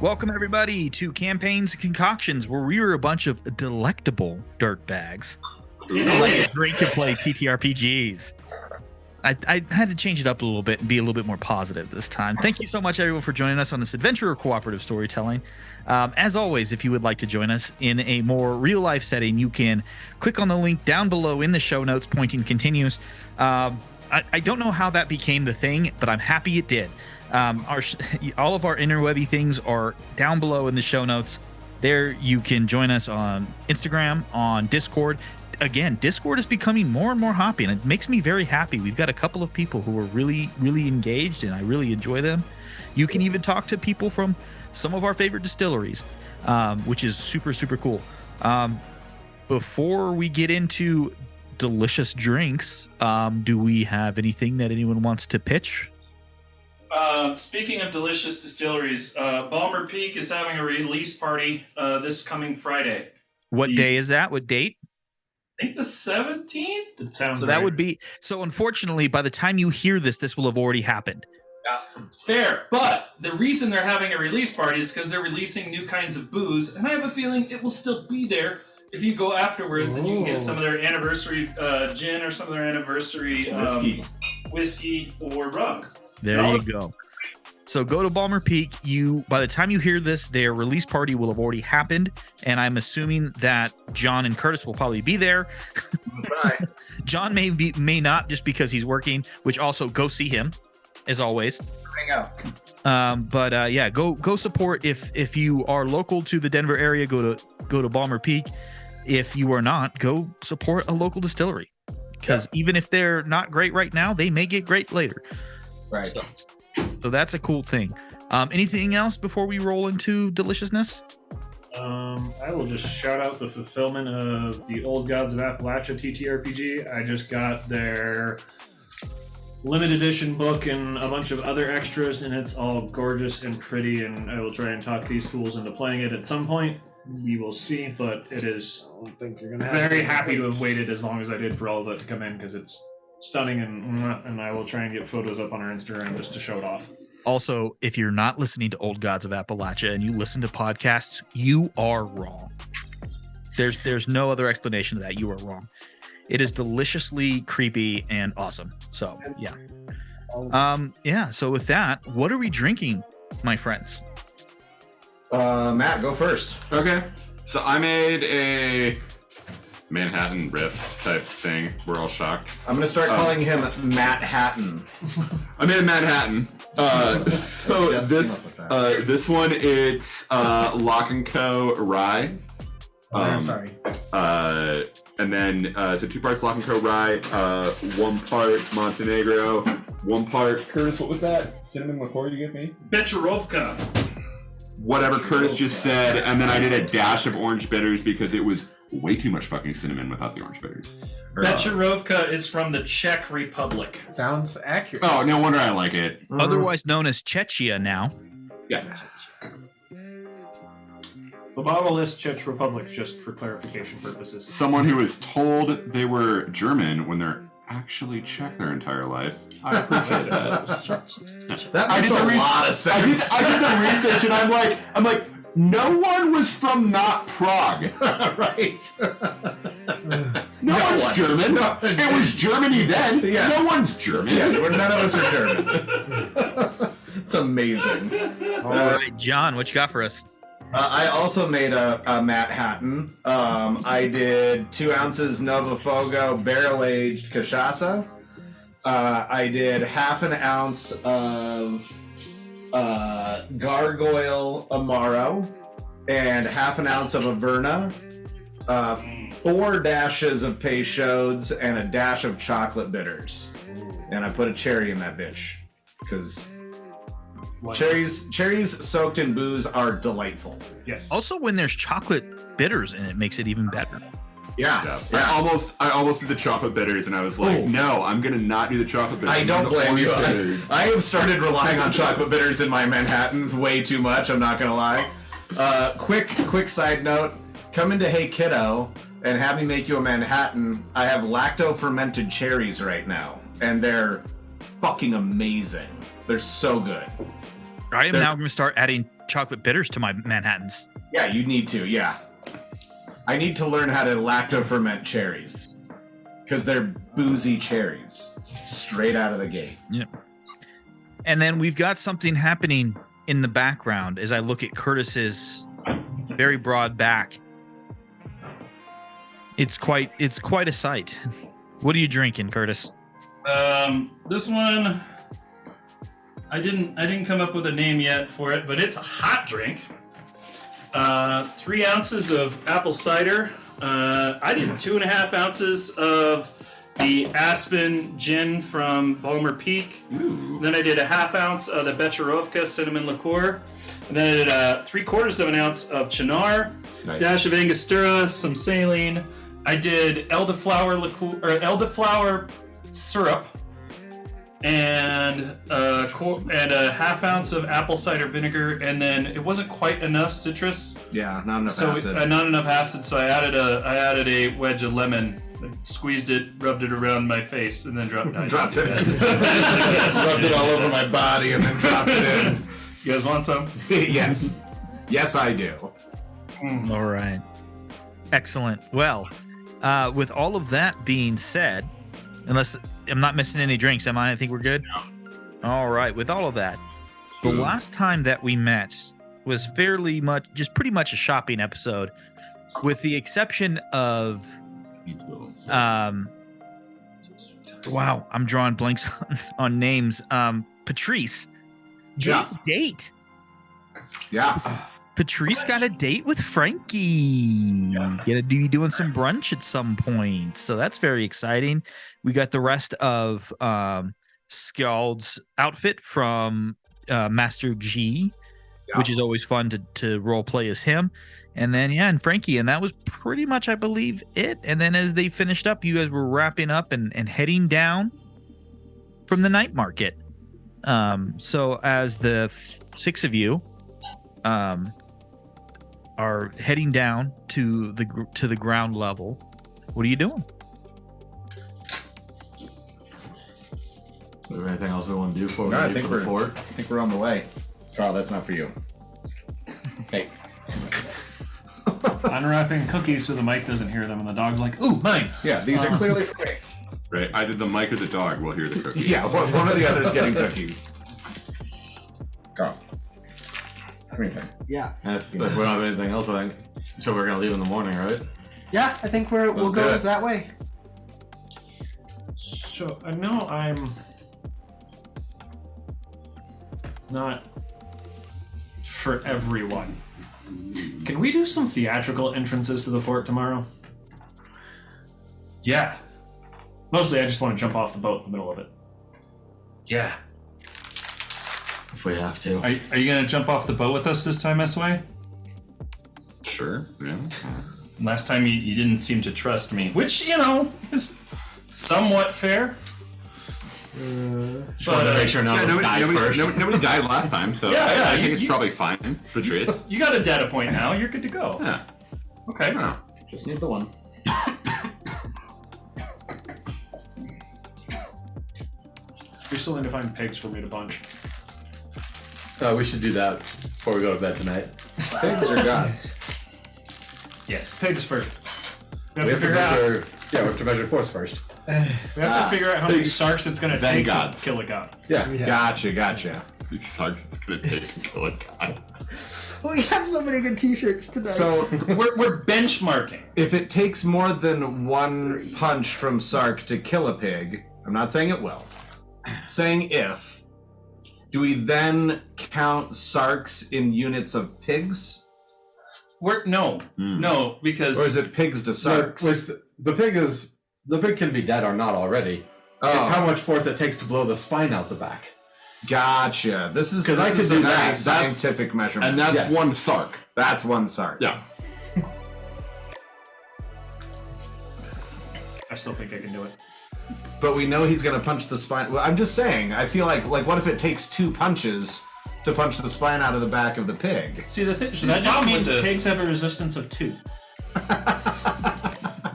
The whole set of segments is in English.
Welcome, everybody, to Campaigns and Concoctions, where we are a bunch of delectable dirtbags who like to drink and play TTRPGs. I had to change it up a little bit and be a little bit more positive this time. Thank you so much, everyone, for joining us on this adventure of cooperative storytelling. As always, if you would like to join us in a more real-life setting, you can click on the link down below in the show notes, pointing continues. I don't know how that became the thing, but I'm happy it did. All of our interwebby things are down below in the show notes. There you can join us on Instagram, on Discord. Again, Discord is becoming more and more hoppy, and it makes me very happy. We've got a couple of people who are really, really engaged, and I really enjoy them. You can even talk to people from some of our favorite distilleries, which is super, super cool. Before we get into delicious drinks, do we have anything that anyone wants to pitch? Speaking of delicious distilleries, Balmer Peak is having a release party this coming Friday. What day is that? What date? I think the 17th? It sounds so that would be... So unfortunately, by the time you hear this, this will have already happened. Fair, but the reason they're having a release party is because they're releasing new kinds of booze, and I have a feeling it will still be there if you go afterwards and you can get some of their anniversary gin or some of their anniversary whiskey or rum. There you go. So go to Balmer Peak. By the time you hear this, their release party will have already happened, and I'm assuming that John and Curtis will probably be there. Right. John may not, just because he's working. Which also, go see him, as always. Hang out. Yeah, go support. If you are local to the Denver area, go to Balmer Peak. If you are not, go support a local distillery, because even if they're not great right now, they may get great later. Right. So that's a cool thing. Anything else before we roll into deliciousness? I will just shout out the fulfillment of the Old Gods of Appalachia TTRPG. I just got their limited edition book and a bunch of other extras, and it's all gorgeous and pretty, and I will try and talk these fools into playing it at some point. We will see, but it is... I don't think you're gonna very happy to have waited as long as I did for all of that to come in, because it's stunning, and I will try and get photos up on our Instagram just to show it off. Also, if you're not listening to Old Gods of Appalachia and you listen to podcasts, you are wrong. There's no other explanation of that. You are wrong. It is deliciously creepy and awesome. So yeah. So with that, what are we drinking, my friends? Matt, go first. Okay. So I made a Manhattan riff type thing. We're all shocked. I'm gonna start calling him Matt Hatton. I made a Manhattan. So this one, it's Lock and Co. Rye. I'm sorry. And then so 2 parts Lock and Co. Rye, 1 part Montenegro, 1 part Curtis. What was that? Cinnamon liqueur you give me? Becherovka. Whatever Curtis just said, and then I did a dash of orange bitters because it was way too much fucking cinnamon without the orange bitters. Becherovka is from the Czech Republic. Sounds accurate. Oh, no wonder I like it. Otherwise known as Czechia now. Yeah. The bottle lists Czech Republic, just for clarification purposes. Someone who was told they were German when they're actually Czech their entire life. I appreciate that. That makes a lot of sense. I did the research, and I'm like, no one was from not Prague. Right. No one's German. No. It was Germany then. Yeah. No one's German. Yeah, none of us are German. It's amazing. All right, John, what you got for us? I also made a Matt Hatton. I did 2 ounces Novafogo barrel-aged cachaça. I did half an ounce of Gargoyle Amaro and half an ounce of Averna, 4 dashes of Peychaud's, and a dash of chocolate bitters. And I put a cherry in that bitch because cherries soaked in booze are delightful. Yes. Also, when there's chocolate bitters in it, makes it even better. Yeah. I almost did the chocolate bitters, and I was like, no, I'm gonna not do the chocolate bitters. I don't blame you. Bitters. I have started relying on chocolate bitters in my Manhattans way too much. I'm not gonna lie. Quick side note: come into Hey Kiddo and have me make you a Manhattan. I have lacto-fermented cherries right now, and they're fucking amazing. They're so good. I am now going to start adding chocolate bitters to my Manhattans. Yeah, you need to. Yeah, I need to learn how to lacto ferment cherries because they're boozy cherries straight out of the gate. Yep. And then we've got something happening in the background as I look at Curtis's very broad back. It's quite a sight. What are you drinking, Curtis? This one, I didn't come up with a name yet for it, but it's a hot drink. 3 ounces of apple cider. I did 2.5 ounces of the Aspen gin from Balmer Peak. Ooh. Then I did a 1/2 ounce of the Becherovka cinnamon liqueur. And then I did 3/4 of an ounce of Chinar, Nice. dash of Angostura, some saline. I did elderflower liqueur or elderflower syrup, and a 1/2 ounce of apple cider vinegar. And then it wasn't quite enough citrus, Yeah, not enough so acid. not enough acid. So I added a wedge of lemon. Squeezed it, rubbed it around my face, and then dropped it. Dropped it. Rubbed it all over my body and then dropped it in. You guys want some? Yes. Yes, I do. All right. Excellent. Well, with all of that being said, unless I'm not missing any drinks, am I? I think we're good. No. All right. With all of that, the last time that we met was pretty much a shopping episode, with the exception of wow, I'm drawing blanks on names. Patrice. Yeah. Just date. Yeah. Patrice got a date with Frankie. Gonna be doing some brunch at some point, so that's very exciting. We got the rest of Skald's outfit from Master G, which is always fun to role play as him. And then and Frankie, and that was pretty much, I believe, it. And then as they finished up, you guys were wrapping up and heading down from the night market. So as the 6 of you are heading down to the ground level, what are you doing? Is there anything else we want to do before we No, I leave think for the fort? I think we're on the way. Carl, that's not for you. Hey. Unwrapping cookies so the mic doesn't hear them, and the dog's like, "Ooh, mine." Yeah, these are clearly for me. Right, either the mic or the dog will hear the cookies. Yeah, one of the others getting cookies. Carl. Come here, man. Yeah. If we don't have anything else, I think. So we're gonna leave in the morning, right? Yeah, I think we'll Let's do go it. that way. So I know I'm not for everyone. Can we do some theatrical entrances to the fort tomorrow? Yeah. Mostly, I just want to jump off the boat in the middle of it. Yeah. If we have to. Are you gonna jump off the boat with us this time, S-Way? Sure. Yeah. Last time you didn't seem to trust me, which is somewhat fair. Just wanted to make sure none of us died first. Nobody died last time, so Yeah, I think you- it's probably fine. Patrice. You got a data point now. You're good to go. Yeah. Okay. Yeah. Just need the one. We still need to find pigs for me to punch. We should do that before we go to bed tonight. Pigs or gods? Yes. Pigs first. We have, We to have to figure out. measure. Yeah, we have to measure force first. We have to figure out how many sarks it's gonna Then take gods. to kill a god. Yeah. Gotcha. These sucks. It's gonna take to kill a god. We have so many good T-shirts tonight. So, We're benchmarking. if it takes more than one punch from Sark to kill a pig, I'm not saying it will. Saying if, do we then count Sarks in units of pigs? No, because Or is it pigs to Sarks? The pig can be dead or not already. Oh. It's how much force it takes to blow the spine out the back. Gotcha. This is 'Cause I could a do very that. scientific measurement. And that's Yes. one Sark. That's one Sark. Yeah. I still think I can do it. But we know he's gonna punch the spine. Well, I'm just saying. I feel like what if it takes 2 punches to punch the spine out of the back of the pig? see the thing. So that just problem means with this, pigs have a resistance of 2.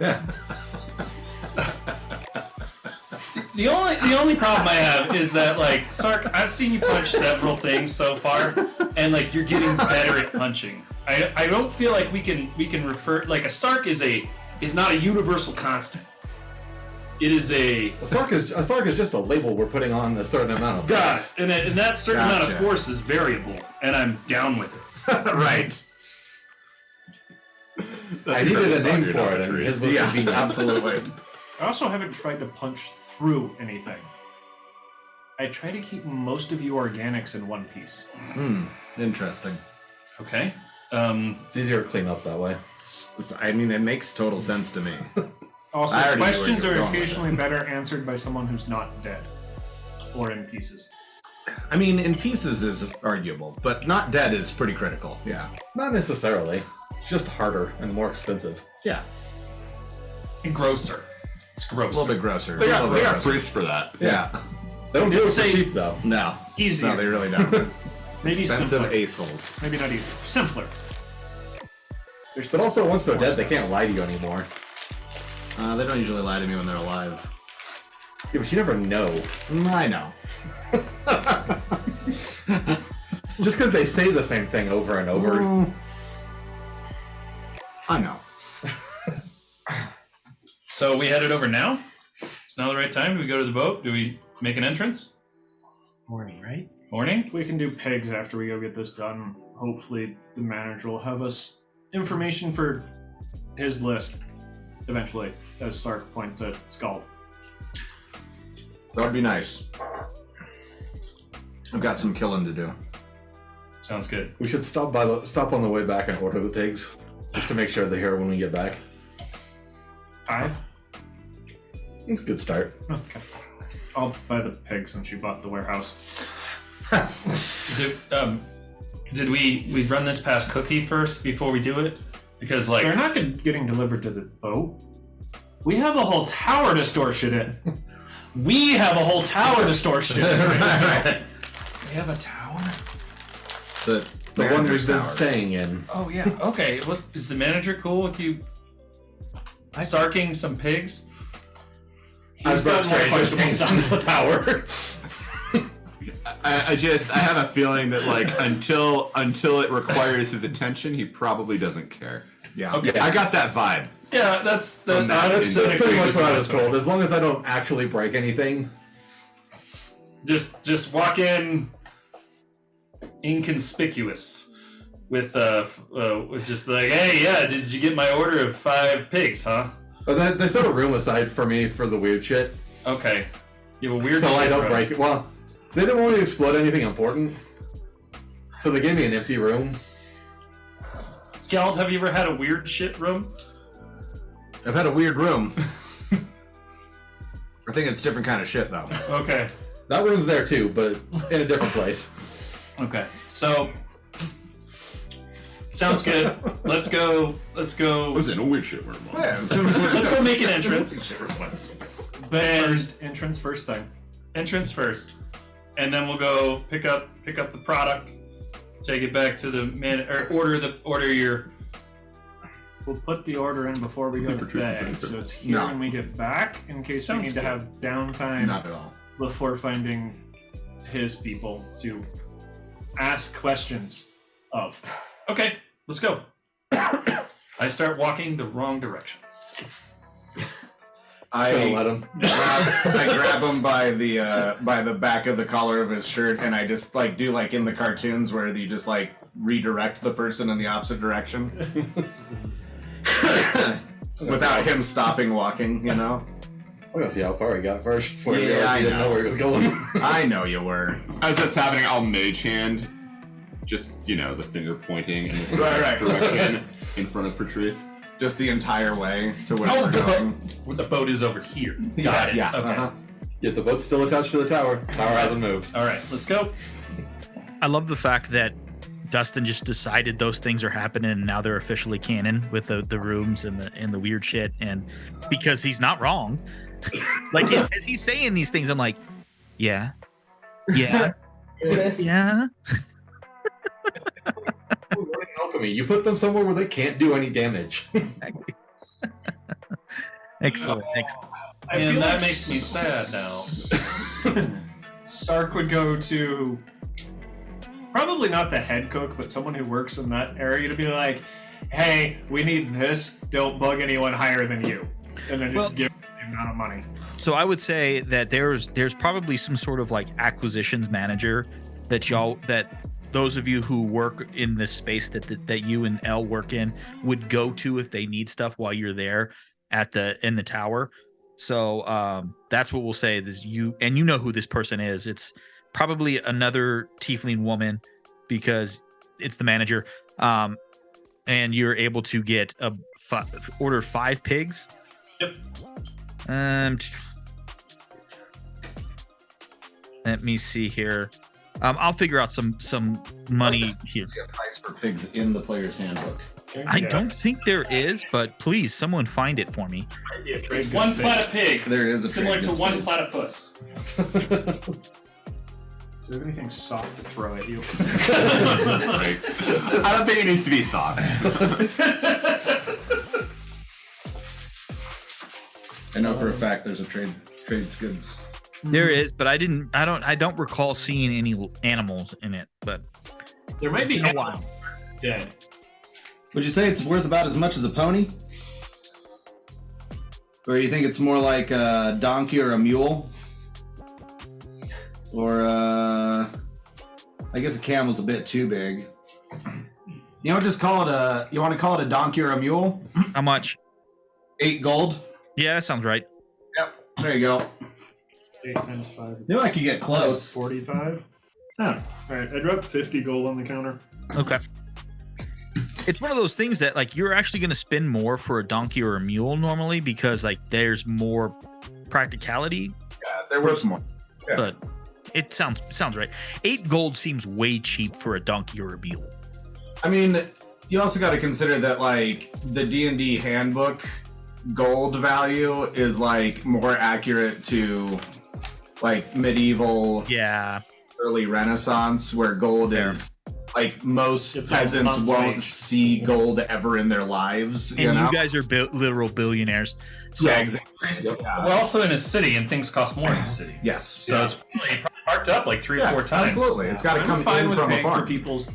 Yeah. the only problem I have is that Sark, I've seen you punch several things so far, and like you're getting better at punching. I don't feel like we can refer like a Sark is not a universal constant. It is a Sark is just a label we're putting on a certain amount of God, force. and that certain amount of Gotcha. force is variable, and I'm down with it. Right. I needed a name for it, and his was Yeah, convenient. absolutely. I also haven't tried to punch through anything. I try to keep most of you organics in one piece. Interesting. Okay. It's easier to clean up that way. I mean, it makes total sense to me. Also, I already knew where questions you were are going with occasionally better answered by someone who's not dead. Or in pieces. I mean, in pieces is arguable, but not dead is pretty critical. Yeah. Not necessarily. It's just harder and more expensive. Yeah. And grosser. It's A grosser. little bit grosser. They got grosser. priests for that. Yeah. They don't do it for Say- cheap, though. No. Easier. No, they really don't. Maybe Expensive simpler. ace holes. Maybe not easier. Simpler. But also, once they're dead, they can't lie to you anymore. They don't usually lie to me when they're alive. Yeah, but you never know. I know. Just because they say the same thing over and over. I know. So we headed over now? It's now the right time? Do we go to the boat? Do we make an entrance? Morning, right? Morning? We can do pigs after we go get this done. Hopefully the manager will have us information for his list eventually, as Sark points at Scald. That would be nice. I've got some killing to do. Sounds good. We should stop on the way back and order the pigs, just to make sure they're here when we get back. 5? It's a good start. Okay. I'll buy the pig since you bought the warehouse. Did we run this past Cookie first before we do it? Because like They're not getting delivered to the boat. We have a whole tower to store shit in. We have a whole tower to store shit in. Right. we have a tower. The one manager's we've been tower. staying in. Oh yeah. Okay. What is the manager cool with you? Sarking some pigs. He's got more questions down the tower. I have a feeling that like until it requires his attention, he probably doesn't care. Yeah. Okay. I got that vibe. Yeah, that's From that That's That's pretty much what I was told. As long as I don't actually break anything. Just walk in inconspicuous with just like, hey, yeah, did you get my order of 5 pigs, huh? But they set a room aside for me for the weird shit, Okay. You have a weird so I shit don't room. break it. Well, they didn't want me to explode anything important, so they gave me an empty room. Scald, have you ever had a weird shit room? I've had a weird room. I think it's different kind of shit, though. Okay. That room's there too, but in a different place. Okay. So sounds good. Let's go. I was in a weird shit room once. Let's go make an entrance. Entrance first thing. Entrance first, and then we'll go pick up the product, take it back to the man, or order your. We'll put the order in before we go to Patricia bed, Spencer. so it's here No. when we get back, in case we Sounds need to good. have downtime Not at all. before finding his people to ask questions of. Okay, let's go. I start walking the wrong direction. Gonna let I 'em. grab him by the back of the collar of his shirt, and I just like do like in the cartoons where you just like redirect the person in the opposite direction without him stopping walking. You know. I'm gonna see how far he got first before he Yeah, realized I he didn't know know. where he was going. I know you were. As that's happening, I'll mage hand, just the finger pointing in the Right. direction in front of Patrice. Just the entire way to where Oh, we're the going. boat. The boat is over here. Got it. Yeah. Okay. Uh-huh. Yet the boat's still attached to the tower. Tower hasn't moved. All right. Let's go. I love the fact that Dustin just decided those things are happening and now they're officially canon with the rooms and the weird shit, and because he's not wrong. Like as he's saying these things, I'm like, yeah. Alchemy. You put them somewhere where they can't do any damage. Excellent. I And feel that like makes me sad now. Sark would go to probably probably not the head cook, but someone who works in that area to be like, hey, we need this. Don't bug anyone higher than you, and then just give the amount of money. So I would say that there's probably some sort of like acquisitions manager that those of you who work in this space that you and L work in would go to if they need stuff while you're there in the tower. So that's what we'll say is you know who this person is. It's probably another tiefling woman because it's the manager. And you're able to get order 5 pigs. Yep. Let me see here. I'll figure out some money here. A price for pigs in the player's handbook. I don't think there is, but please, someone find it for me. It's 1 platyp pig. There is a similar trade to goods 1 pig. platypus. Do you have anything soft to throw at you? Right. I don't think it needs to be soft. I know for a fact there's a trades goods. There is, but I don't recall seeing any animals in it. But There might be in a while. dead. Would you say it's worth about as much as a pony? Or do you think it's more like a donkey or a mule? Or, I guess a camel's a bit too big. You know, just call it you want to call it a donkey or a mule? How much? 8 gold? Yeah, that sounds right. Yep. There you go. 8 times 5 is Knew I could get close. 45. Alright, I dropped 50 gold on the counter. Okay. It's one of those things that like you're actually going to spend more for a donkey or a mule normally because like there's more practicality, Yeah, they're worth more. Yeah. but it sounds right. 8 gold seems way cheap for a donkey or a mule. I mean, you also got to consider that like the D&D handbook gold value is like more accurate to like medieval, Yeah. early Renaissance, where gold is like most It's peasants like won't months. see gold ever in their lives. And You know? you guys are literal billionaires. So Yeah, exactly. We're also in a city, and things cost more in the city. Yes. So it's probably marked up like 3 or Yeah, 4 times. absolutely. It's got to I'm come fine in with from a paying for farm. people's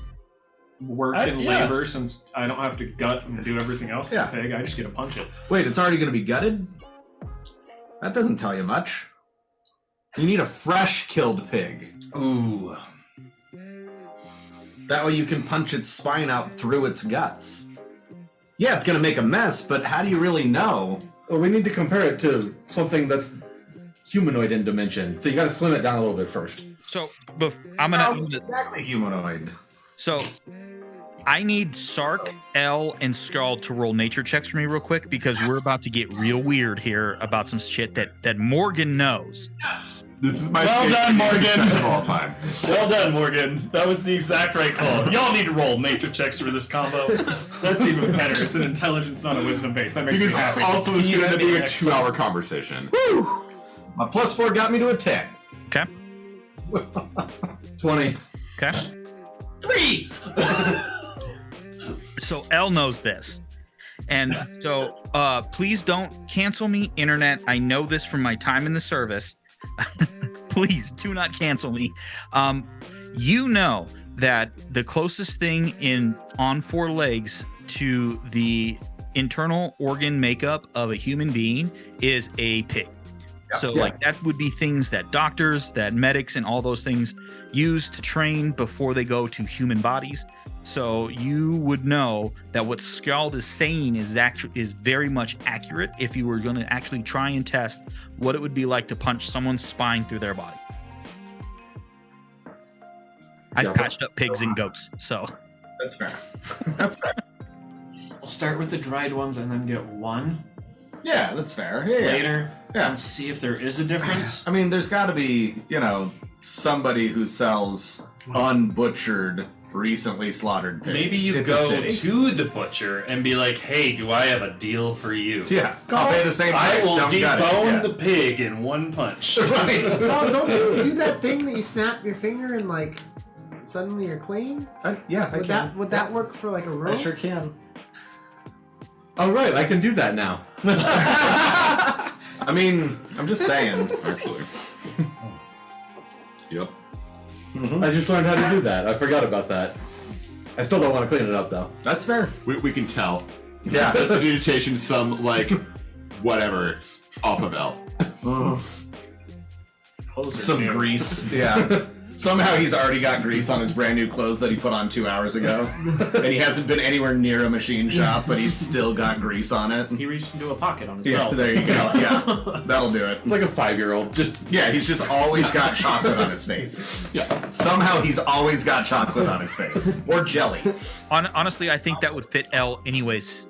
work and yeah. labor since I don't have to gut and do everything else Yeah. for the pig. I just get to punch it. Wait, it's already going to be gutted? That doesn't tell you much. You need a fresh killed pig. Ooh. That way you can punch its spine out through its guts. Yeah, it's going to make a mess, but how do you really know? Well, we need to compare it to something that's humanoid in dimension. So you got to slim it down a little bit first. So I'm gonna. Exactly humanoid. So I need Sark, L, and Skull to roll nature checks for me real quick because we're about to get real weird here about some shit that Morgan knows. Yes. This is my Well favorite done, Morgan. check of all time. Well done, Morgan. That was the exact right call. Y'all need to roll nature checks for this combo. That's even better. It's an intelligence, not a wisdom base. That makes me Because happy. also this is going to be a Next 2-hour conversation. Woo! My +4 got me to a 10. Okay. 20. Okay. 3! So L knows this. And so please don't cancel me, internet. I know this from my time in the service. Please do not cancel me. You know that the closest thing on 4 legs to the internal organ makeup of a human being is a pig. So like that would be things that doctors, that medics, and all those things use to train before they go to human bodies. So you would know that what Scald is saying is very much accurate if you were going to actually try and test what it would be like to punch someone's spine through their body. I've patched up pigs and goats, so That's fair. That's fair. We'll start with the dried ones and then get one Yeah, that's fair. Yeah, yeah. later Yeah. and see if there is a difference. I mean, there's got to be, somebody who sells unbutchered, recently slaughtered pigs. Maybe you It's a go city. to the butcher and be like, hey, do I have a deal for you? Yeah, I'll pay the same I price. will don't gut it. debone Yeah. the pig in one punch. Right. Oh, don't you do that thing that you snap your finger and like suddenly you're clean? Yeah, I can. Would that work for like a rope? I sure can. Oh, right. I can do that now. I mean, I'm just saying. Actually. Yep. I just learned how to do that. I forgot about that. I still don't want to clean it up though. That's fair. We can tell. Yeah. That's a vegetation to some, like, whatever, off of L. Clothes are Some new. grease. Yeah. Somehow he's already got grease on his brand new clothes that he put on 2 hours ago. And he hasn't been anywhere near a machine shop, but he's still got grease on it. He reached into a pocket on his Yeah, belt. there you go. Yeah. That'll do it. It's like a 5-year-old. Just Yeah, he's just always got chocolate on his face. Yeah. Somehow he's always got chocolate on his face. Or jelly. Honestly, I think that would fit L anyways.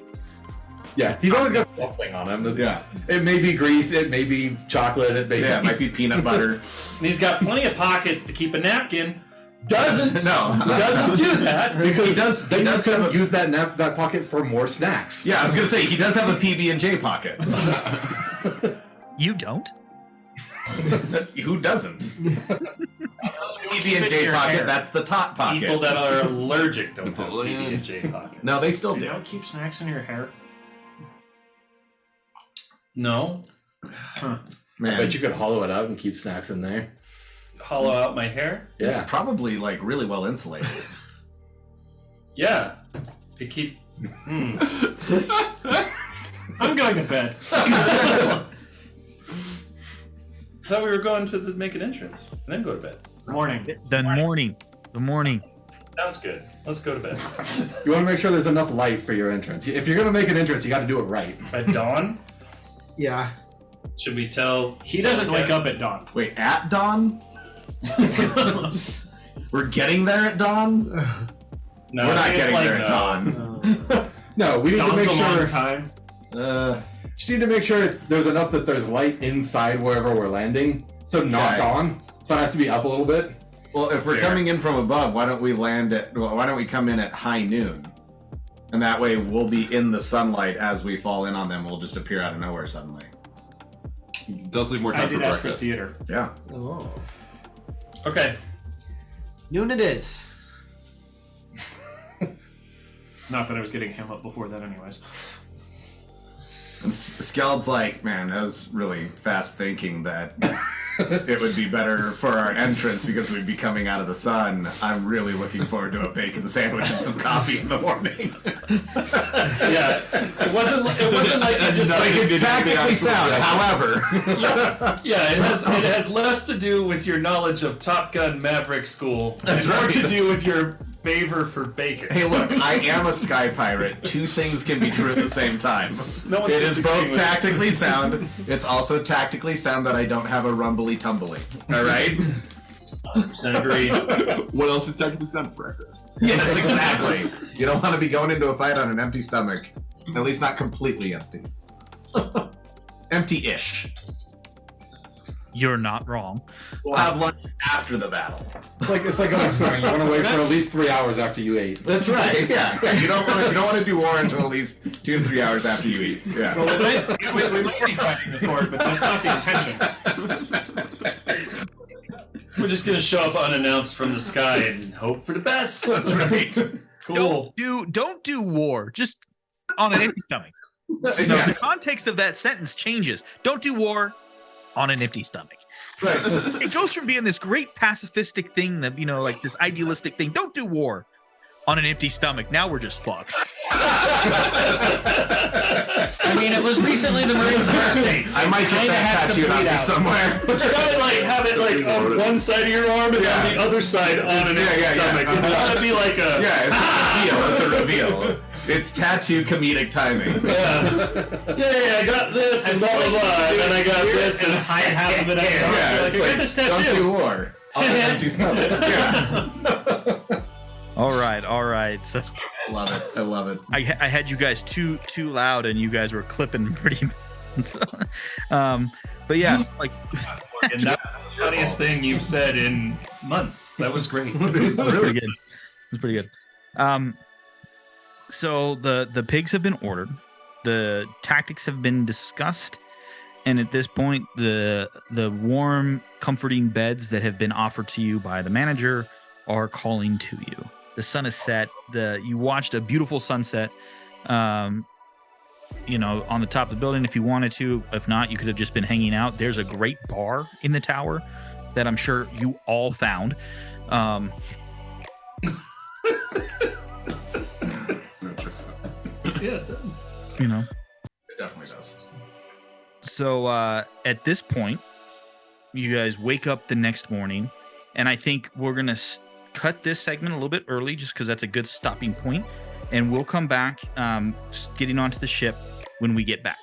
yeah, he's always got something on him. It's- Yeah. It may be grease. It may be chocolate. It may Yeah, it be. might be peanut butter. And he's got plenty of pockets to keep a napkin. Doesn't do that. Because He does then you have could a- use that pocket for more snacks. Yeah, I was gonna say he does have a PB&J pocket. You don't? Who doesn't? PB&J your pocket. hair. That's the top pocket. People that are allergic don't have PB&J pockets. No, they still Do do. you not keep snacks in your hair? No. Huh. I Man, bet you could hollow it out and keep snacks in there. Hollow out my hair? it's Yeah. probably like really well insulated. Yeah. To keep. I'm going to bed. Thought we were going to make an entrance and then go to bed. Morning. The morning. Sounds good. Let's go to bed. You want to make sure there's enough light for your entrance. If you're gonna make an entrance, you got to do it right. At dawn? Yeah. Should we tell? He doesn't wake up at dawn. Wait, at dawn? We're getting there at dawn? No, We're not it's getting like, there at dawn. No, we need to Dawn's make a long sure. time. Just need to make sure there's enough that there's light inside wherever we're landing. So not Okay. dawn. So it has to be up a little bit. Well, if we're Fair. coming in from above, why don't we come in at high noon? And that way we'll be in the sunlight as we fall in on them. We'll just appear out of nowhere suddenly. It does leave more I time for did ask for breakfast. theater. Yeah. Oh. Okay. Noon it is. Not that I was getting him up before that, anyways. And Skeld's like, man, that was really fast thinking that it would be better for our entrance because we'd be coming out of the sun. I'm really looking forward to a bacon sandwich and some coffee in the morning. Yeah, it wasn't like you just Like, like it's tactically sound, however. yeah. It has less to do with your knowledge of Top Gun Maverick School and more right. to do with your favor for bacon. Hey, look, I am a sky pirate. Two things can be true at the same time. No one's It is disagreeing both with you. tactically sound. It's also tactically sound that I don't have a rumbly tumbly. All right? 100% agree. What else is technically sound for breakfast? Yes, exactly. You don't want to be going into a fight on an empty stomach. At least not completely empty. Empty-ish. You're not wrong. We'll have lunch after the battle. It's like going swimming. You want to wait for at least 3 hours after you ate. That's right. Yeah. You don't want to do war until at least 2 to 3 hours after you eat. Yeah. Well, we might be fighting before it, but that's not the intention. We're just gonna show up unannounced from the sky and hope for the best. That's right. Cool. Don't do war. Just on an empty stomach. No, Yeah. the context of that sentence changes. Don't do war on an empty stomach. Right. It goes from being this great pacifistic thing that, like this idealistic thing. Don't do war on an empty stomach. Now we're just fucked. I mean, it was recently the Marine's birthday. I might get that tattooed on me somewhere. But you gotta have it on one side of your arm and on the other side on an empty stomach. It's gotta be like a Yeah, it's a reveal. It's tattoo comedic timing. yeah, I got this and blah blah blah, and then I got this and hide half of it out. Yeah, I it's got like, this don't tattoo. do war on an empty stomach. Yeah. All right. So I love it. I had you guys too loud, and you guys were clipping pretty. But yeah, like And that was the funniest thing you've said in months. That was great. really good. It was pretty good. So the pigs have been ordered, the tactics have been discussed, and at this point, the warm, comforting beds that have been offered to you by the manager are calling to you. The sun is set. You watched a beautiful sunset. On the top of the building if you wanted to. If not, you could have just been hanging out. There's a great bar in the tower that I'm sure you all found. Yeah, it does. You know. It definitely does. So at this point, you guys wake up the next morning, and I think we're gonna cut this segment a little bit early, just because that's a good stopping point, and we'll come back, getting onto the ship when we get back.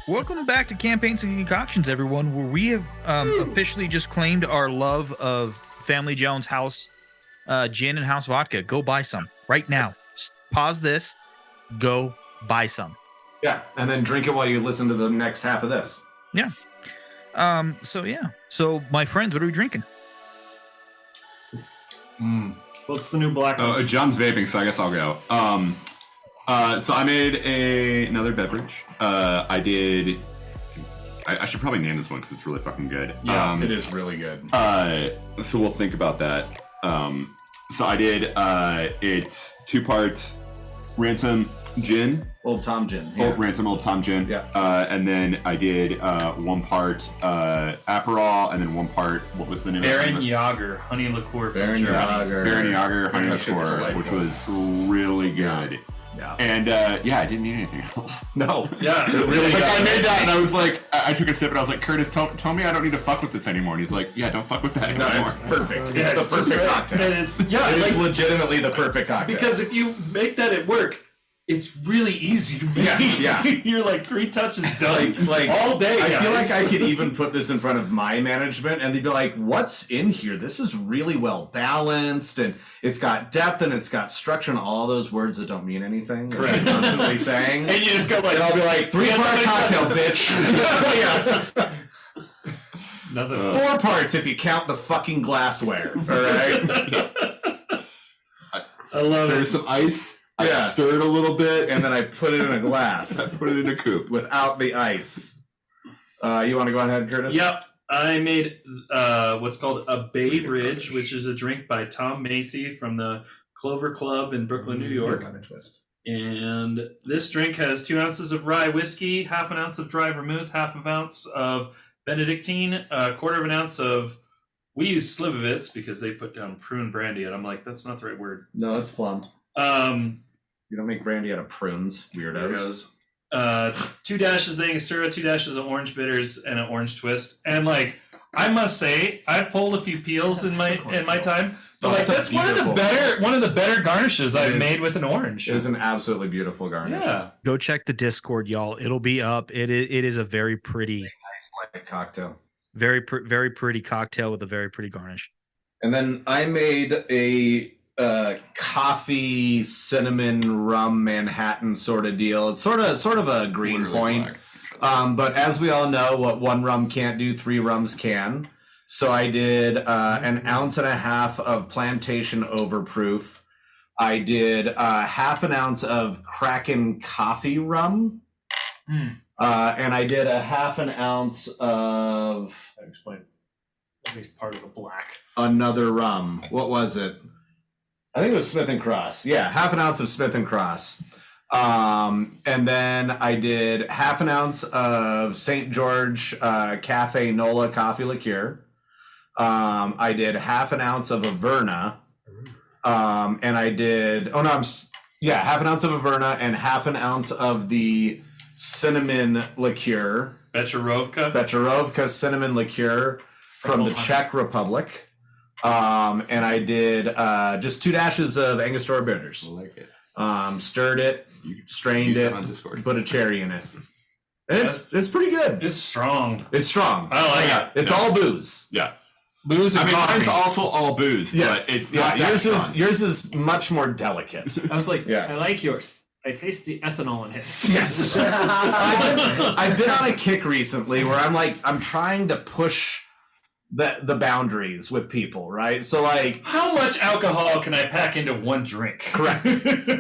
Welcome back to Campaigns and Concoctions, everyone, where we have officially just claimed our love of Family Jones House gin and house vodka. Go buy some right now. Pause this. Go buy some. Yeah, and then drink it while you listen to the next half of this. Yeah. So my friends, what are we drinking? What's the new blacklist? John's vaping, so I guess I'll go. So I made another beverage. I should probably name this one because it's really fucking good. Yeah, it is really good. So we'll think about that. So I did, it's 2 parts Ransom Gin. Old Tom Gin. Yeah. Ransom Old Tom Gin. Yeah. And then I did 1 part Aperol, and then 1 part, what was the name Baron of it? Yager, honey liqueur from Baron Germany. Baron Yager honey That shit's liqueur, delightful. which was really good. Yeah. And I didn't need anything else. No. Yeah, It really Like I does. made that, and I was like, I took a sip, and I was like, Curtis, tell me I don't need to fuck with this anymore. And he's like, yeah, don't fuck with that No, anymore. it's perfect. Yeah, It's the perfect cocktail. And it's It is legitimately the perfect cocktail. because if you make that at work, it's really easy to make. Yeah. You're like 3 touches done, like all day. I feel guys. like I could even put this in front of my management, and they'd be like, "What's in here? This is really well balanced, and it's got depth, and it's got structure, and all those words that don't mean anything." That I'm constantly saying, And you just go like, and I'll be like, 3-part cocktail, bitch. Yeah. Nothing. 4 parts if you count the fucking glassware. All right. I love There's some ice. I Yeah. stirred a little bit, And then I put it in a I glass put it in a coupe. without the ice. You want to go ahead, Curtis? Yep. I made what's called a Bay Ridge, which is a drink by Tom Macy from the Clover Club in Brooklyn, New York. Lemon twist. And this drink has 2 ounces of rye whiskey, half an ounce of dry vermouth, half an ounce of Benedictine, a quarter of an ounce of. We use Slivovitz because they put down prune brandy, and I'm like, that's not the right word. No, it's plum. You don't make brandy out of prunes, weirdos. 2 dashes of Angostura, 2 dashes of orange bitters, and an orange twist. And like, I must say, I've pulled a few peels in my time, but Oh, like that's a that's one of the better garnishes I've made with an orange. It is an absolutely beautiful garnish. Yeah. Go check the Discord, y'all. It'll be up. It is a very pretty, Nice light cocktail. very pretty cocktail with a very pretty garnish. And then I made a coffee cinnamon rum Manhattan sort of deal. It's sort of a green Really point. black. But as we all know, what 1 rum can't do, 3 rums can. So I did 1.5 ounces of Plantation Overproof. I did 1/2 ounce of Kraken coffee rum. And I did 1/2 ounce of That explains at least part of the black. another rum. What was it? I think it was Smith & Cross. Yeah, 1/2 ounce of Smith & Cross. And then I did 1/2 ounce of St. George Cafe Nola coffee liqueur. I did 1/2 ounce of Averna. And I did, 1/2 ounce of Averna and 1/2 ounce of the cinnamon liqueur. Becherovka cinnamon liqueur from the Czech Republic. And I did just 2 dashes of Angostura bitters. I like it. Stirred it, strained Use it, on Discord. put a cherry in it. And it's pretty good. It's strong. It's strong. I like it. It's all booze. Yeah. Booze I and mean, coffee. mine's also all booze, Yes. but it's not that strong. Yours is much more delicate. I was like, Yes. I like yours. I taste the ethanol in his. Yes. I've been on a kick recently where I'm trying to push the boundaries with people, right? So like, How much alcohol can I pack into one drink? correct.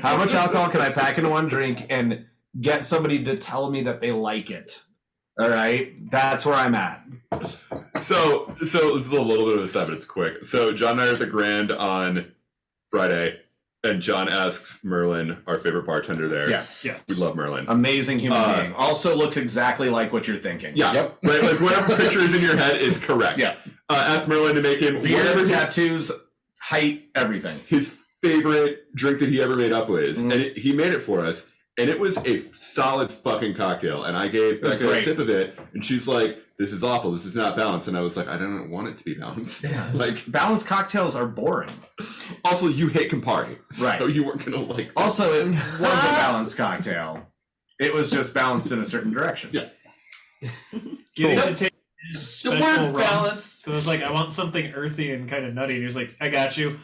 How much alcohol can I pack into one drink and get somebody to tell me that they like it? All right, that's where I'm at. So this is a little bit of a side, but it's quick. So John and I are at the Grand on Friday, and John asks Merlin, our favorite bartender there. Yes. Yeah. We love Merlin. Amazing human being. Also looks exactly like what you're thinking. Yeah. Yep. Right. Like whatever picture is in your head is correct. Yeah. Ask Merlin to make him whatever Beard, his, tattoos, height, everything. his favorite drink that he ever made up with, Mm. and he made it for us. And it was a solid fucking cocktail. And I gave was Becca a great. sip of it, and she's like, "This is awful. This is not balanced." And I was like, "I don't want it to be balanced." Yeah. Like, Balanced cocktails are boring. also, you hate Campari, Right. So you weren't gonna like. That. Also, it was a balanced cocktail. It was just balanced in a certain direction. Yeah. Getting Cool. to take his The special word rum. balance. So I was like, I want something earthy and kind of nutty. And he was like, I got you.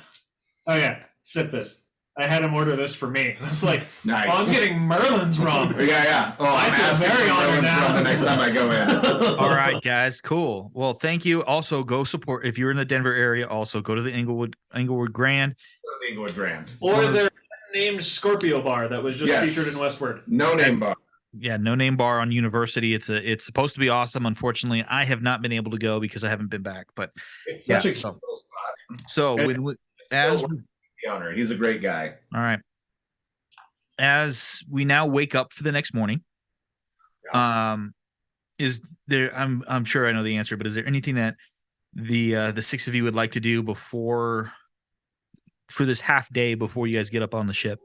Oh yeah, sip this. I had him order this for me. I was like, Nice. oh, I'm getting Merlin's rum. Yeah. Oh, I I'm feel asking very for honored Merlin's now. rum the next time I go in. All right, guys, cool. Well, thank you. Also, go support if you're in the Denver area. Also, go to the Inglewood Grand. The Inglewood Grand. Or their named Scorpio bar that was just Yes. featured in Westward. No name bar. Yeah, No Name Bar on University. It's supposed to be awesome. Unfortunately, I have not been able to go because I haven't been back. But It's such Yeah, a cute so- little spot. so when as Still the owner. He's a great guy. all right, as we now wake up for the next morning, is there? I'm sure I know the answer, but is there anything that the six of you would like to do for this half day before you guys get up on the ship?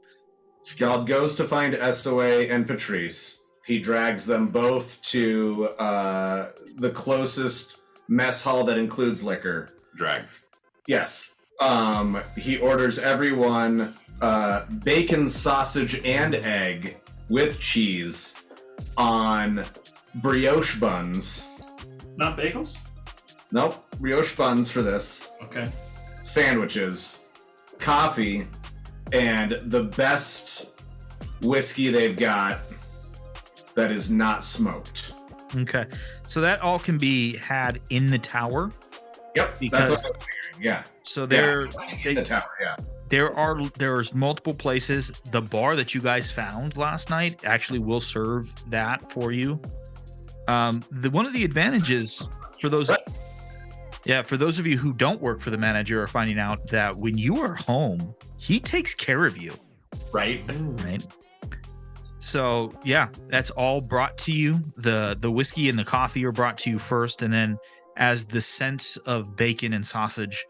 Scald goes to find SOA and Patrice. He drags them both to the closest mess hall that includes liquor. Drags. Yes. He orders everyone bacon, sausage, and egg with cheese on brioche buns. Not bagels? Nope, brioche buns for this. Okay. Sandwiches, coffee, and the best whiskey they've got that is not smoked. Okay, so that all can be had in the tower. Yep, Because- that's what I'm figuring. Yeah. So there, In the tower, yeah. there's multiple places. The bar that you guys found last night actually will serve that for you. One of the advantages for those, for those of you who don't work for the manager, are finding out that when you are home, he takes care of you, Right? right? So yeah, that's all brought to you. The whiskey and the coffee are brought to you first, and then as the scents of bacon and sausage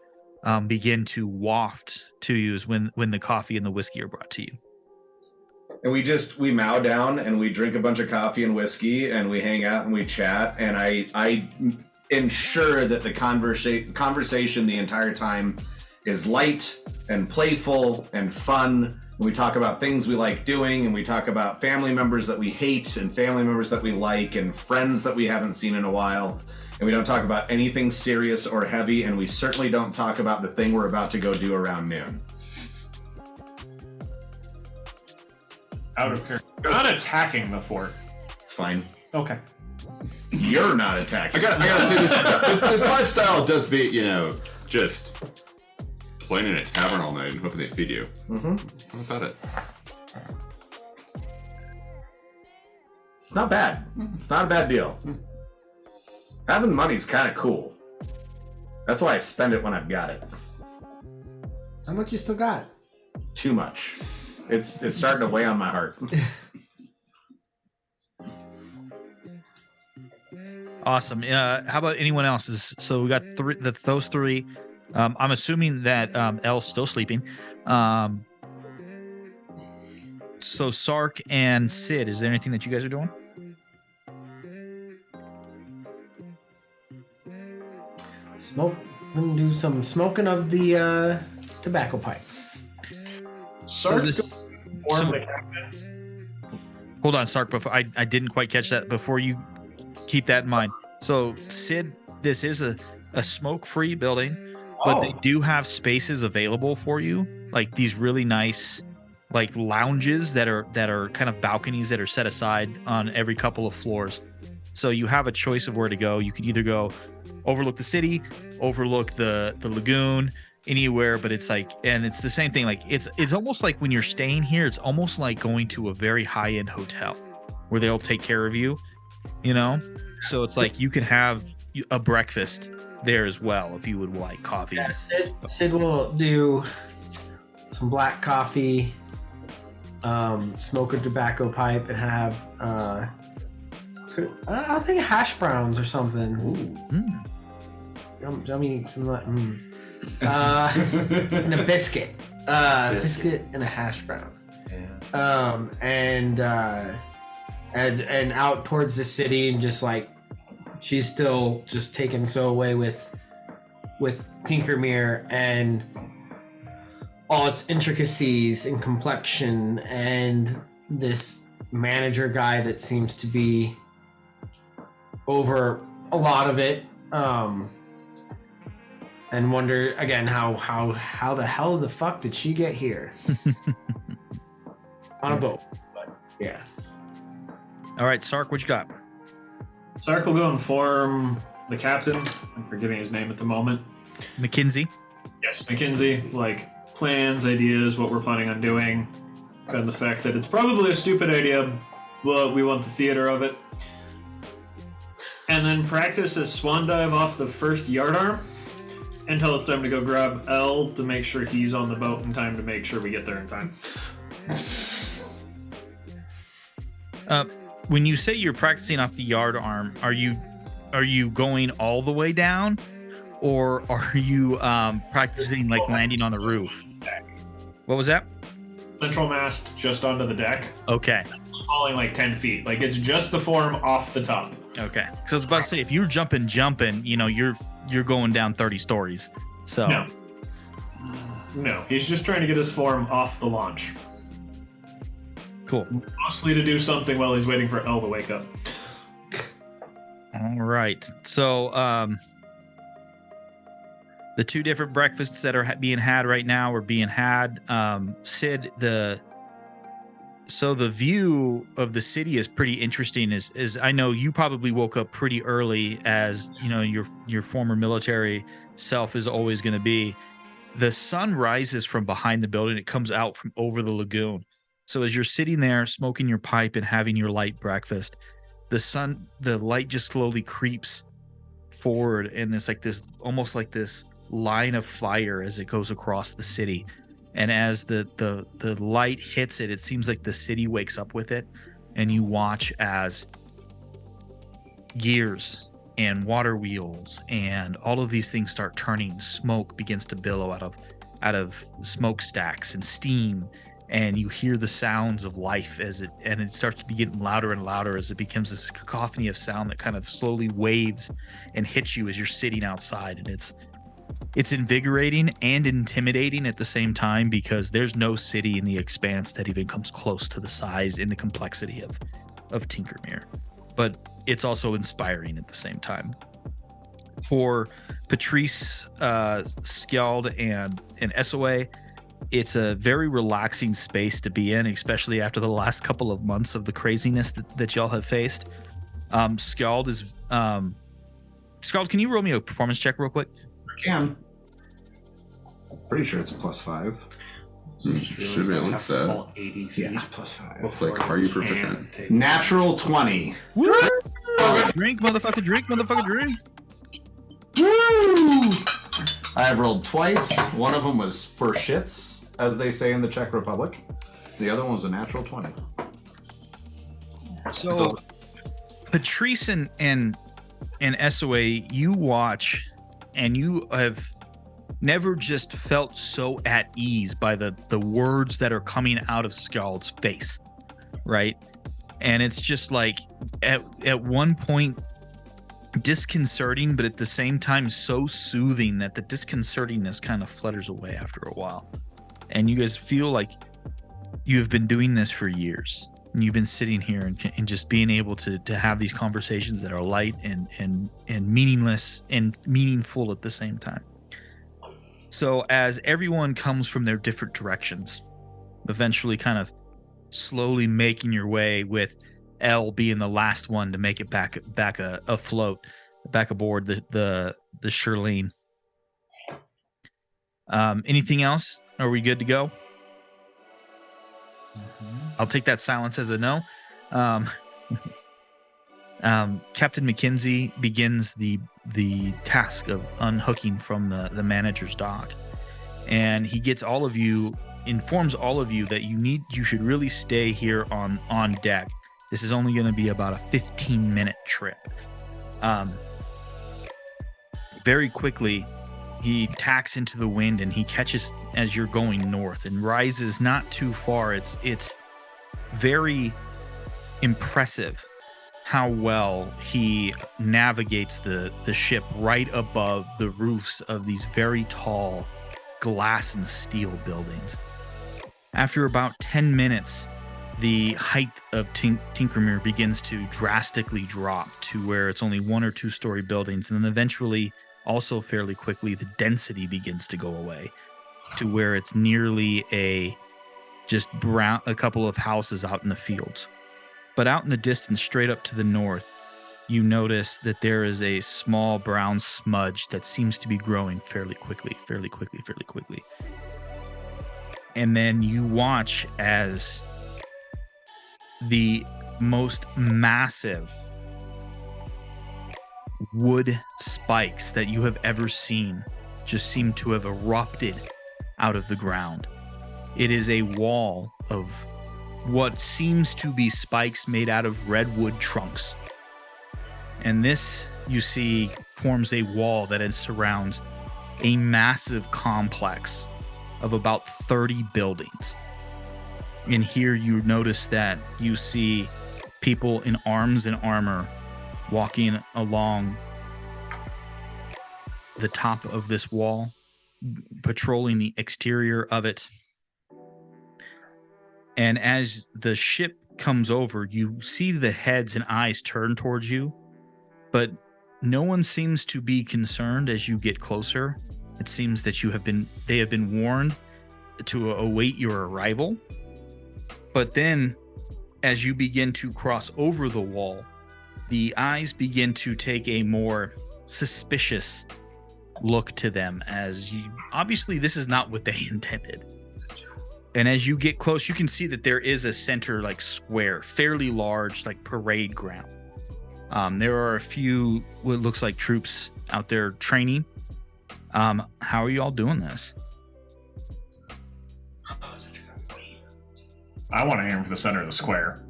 begin to waft to you is when the coffee and the whiskey are brought to you. And we mow down and we drink a bunch of coffee and whiskey and we hang out and we chat, and I ensure that the conversation the entire time is light and playful and fun. And we talk about things we like doing, and we talk about family members that we hate and family members that we like and friends that we haven't seen in a while. And we don't talk about anything serious or heavy, and we certainly don't talk about the thing we're about to go do around noon. Out of character. You're not attacking the fort. It's fine. Okay. You're not attacking. I gotta say this lifestyle does beat, just playing in a tavern all night and hoping they feed you. Mm-hmm. How about it? It's not bad. It's not a bad deal. Having money's kind of cool. That's why I spend it when I've got it. How much you still got? Too much. It's starting to weigh on my heart. Awesome. How about anyone else's? So we got those three. I'm assuming that Elle's still sleeping. So Sark and Sid, is there anything that you guys are doing? Smoke. I'm gonna do some smoking of the tobacco pipe. Sark this- form so- the captain. Hold on, Sark. Before I didn't quite catch that. Before you keep that in mind. So Sid, this is a smoke-free building, but they do have spaces available for you, like these really nice, like lounges that are kind of balconies that are set aside on every couple of floors. So you have a choice of where to go. You could either go overlook the city, overlook the lagoon, anywhere, but it's like, and it's the same thing. Like it's almost like when you're staying here, it's almost like going to a very high-end hotel where they'll take care of you, you know? So it's like you can have a breakfast there as well if you would like coffee. Yeah, Sid will do some black coffee, smoke a tobacco pipe, and have I think hash browns or something. I mean, some and a biscuit. Biscuit and a hash brown. Yeah. And out towards the city, and just like she's still just taken so away with Tinkermere and all its intricacies and complexion, and this manager guy that seems to be over a lot of it, and wonder again how the hell the fuck did she get here on a boat? But yeah. All right, Sark, what you got? Sark will go inform the captain. I'm forgetting his name at the moment. Mackenzie. Yes, Mackenzie. Like plans, ideas, what we're planning on doing, and the fact that it's probably a stupid idea, but we want the theater of it. And then practice a swan dive off the first yardarm until it's time to go grab L to make sure he's on the boat in time to make sure we get there in time. When you say you're practicing off the yardarm, are you going all the way down, or are you practicing like landing on the roof? What was that? Central mast just onto the deck. Okay. Falling like 10 feet. Like it's just the form off the top. Okay. Because I was about to say, if you're jumping, you know, you're going down 30 stories. So No, he's just trying to get his form off the launch. Cool. Mostly to do something while he's waiting for L to wake up. All right. So the two different breakfasts that are being had right now are being had. Sid, the view of the city is pretty interesting. Is I know you probably woke up pretty early, as you know your former military self is always going to be. The sun rises from behind the building. It comes out from over the lagoon. So as you're sitting there smoking your pipe and having your light breakfast, the light just slowly creeps forward, and it's like this, almost like this line of fire as it goes across the city. And as the light hits it, it seems like the city wakes up with it, and you watch as gears and water wheels and all of these things start turning. Smoke begins to billow out of smokestacks and steam, and you hear the sounds of life as it starts to be getting louder and louder as it becomes this cacophony of sound that kind of slowly waves and hits you as you're sitting outside. And it's invigorating and intimidating at the same time, because there's no city in the expanse that even comes close to the size and the complexity of Tinkermere. But it's also inspiring at the same time. For Patrice, Skjald, and SOA, it's a very relaxing space to be in, especially after the last couple of months of the craziness that y'all have faced. Skjald, can you roll me a performance check real quick? I can. Pretty sure it's a +5. Should be able to set. Yeah, +5. It's like, are you proficient? Natural 20. Woo! Drink, motherfucker, drink, motherfucker, drink. Woo! I have rolled twice. One of them was for shits, as they say in the Czech Republic. The other one was a natural 20. So, Patrice and SOA, you watch, and you have never just felt so at ease by the words that are coming out of Skjald's face, right? And it's just like at one point disconcerting, but at the same time so soothing that the disconcertingness kind of flutters away after a while. And you guys feel like you have been doing this for years, and you've been sitting here and just being able to have these conversations that are light and meaningless and meaningful at the same time. So as everyone comes from their different directions, eventually kind of slowly making your way with L being the last one to make it back afloat, back aboard the Shirlene. Anything else? Are we good to go? I'll take that silence as a no. Captain McKenzie begins the task of unhooking from the manager's dock, and he informs all of you that you should really stay here on deck. This is only going to be about a 15-minute trip. Very quickly, he tacks into the wind and he catches as you're going north and rises not too far. It's very impressive how well he navigates the ship right above the roofs of these very tall glass and steel buildings. After about 10 minutes, the height of Tinkermere begins to drastically drop to where it's only 1 or 2 story buildings, and then eventually, also fairly quickly, the density begins to go away to where it's nearly a couple of houses out in the fields. But out in the distance, straight up to the north, you notice that there is a small brown smudge that seems to be growing fairly quickly. And then you watch as the most massive wood spikes that you have ever seen just seem to have erupted out of the ground. It is a wall of what seems to be spikes made out of redwood trunks. And this, you see, forms a wall that surrounds a massive complex of about 30 buildings. And here you notice that you see people in arms and armor walking along the top of this wall, patrolling the exterior of it. And as the ship comes over, you see the heads and eyes turn towards you, but no one seems to be concerned as you get closer. It seems that they have been warned to await your arrival. But then, as you begin to cross over the wall, the eyes begin to take a more suspicious look to them, as obviously this is not what they intended. And as you get close, you can see that there is a center square, fairly large, parade ground. There are a few what looks like troops out there training. How are you all doing this? I want to aim for the center of the square.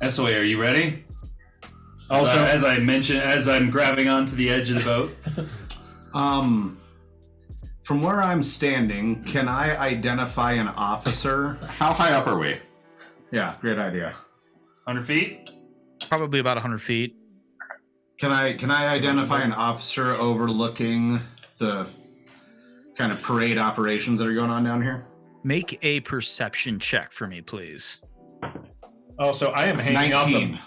SOA, are you ready? Also, as I mentioned, as I'm grabbing onto the edge of the boat. From where I'm standing, can I identify an officer? How high up are we? Yeah, great idea. 100 feet? Probably about 100 feet. Can I identify an officer overlooking the kind of parade operations that are going on down here? Make a perception check for me, please. Oh, so I am hanging 19. off the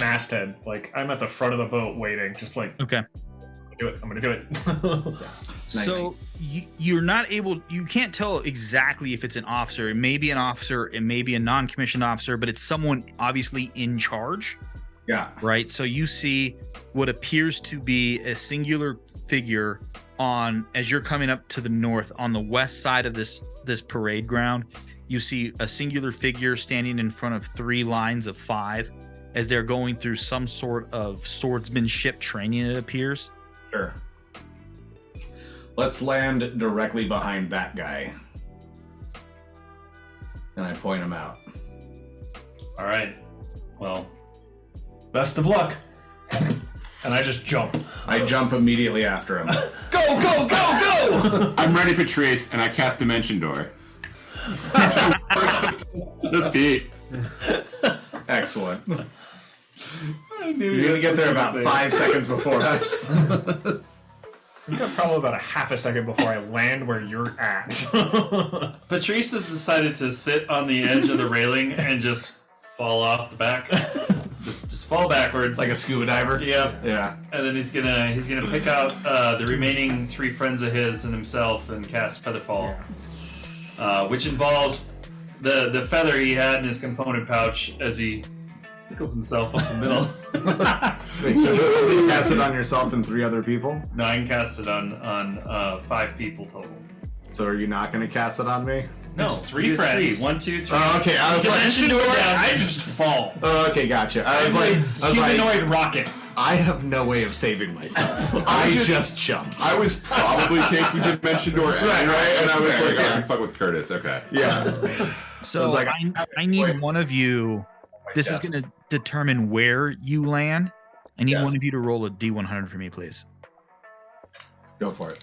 masthead. I'm at the front of the boat waiting, just Okay. I'm gonna do it. So you're not able, you can't tell exactly if it's an officer. It may be an officer, it may be a non-commissioned officer, but it's someone obviously in charge. Yeah. Right? So you see what appears to be a singular figure as you're coming up to the north on the west side of this parade ground. You see a singular figure standing in front of 3 lines of 5 as they're going through some sort of swordsmanship training, it appears. Sure. Let's land directly behind that guy. And I point him out. All right. Well, Best of luck. And I just jump. I jump immediately after him. Go! I'm ready, Patrice, and I cast Dimension Door. The beat. Excellent. You're going to get there about 5 seconds before us. You got probably about a half a second before I land where you're at. Patrice has decided to sit on the edge of the railing and just fall off the back. Just fall backwards. Like a scuba diver? Yep. Yeah. And then he's gonna pick out the remaining 3 friends of his and himself and cast Featherfall, which involves the feather he had in his component pouch as he tickles himself up the middle. Wait, can you only cast it on yourself and 3 other people? No, I can cast it on 5 people total. So are you not going to cast it on me? No, It's 3 three friends. friends. 1, 2, 3. Oh, okay. I was like, Dimension door down. I just fall. oh, okay, gotcha. I was like, Humanoid rocket. I have no way of saving myself. I just jumped. I was probably taking Dimension Door anyway, right, and I was fair, like, yeah. I can fuck with Curtis. Okay. Yeah. So like, I need one of you. This is chest. going to determine where you land. I need Yes. one of you to roll a D100 for me, please. Go for it.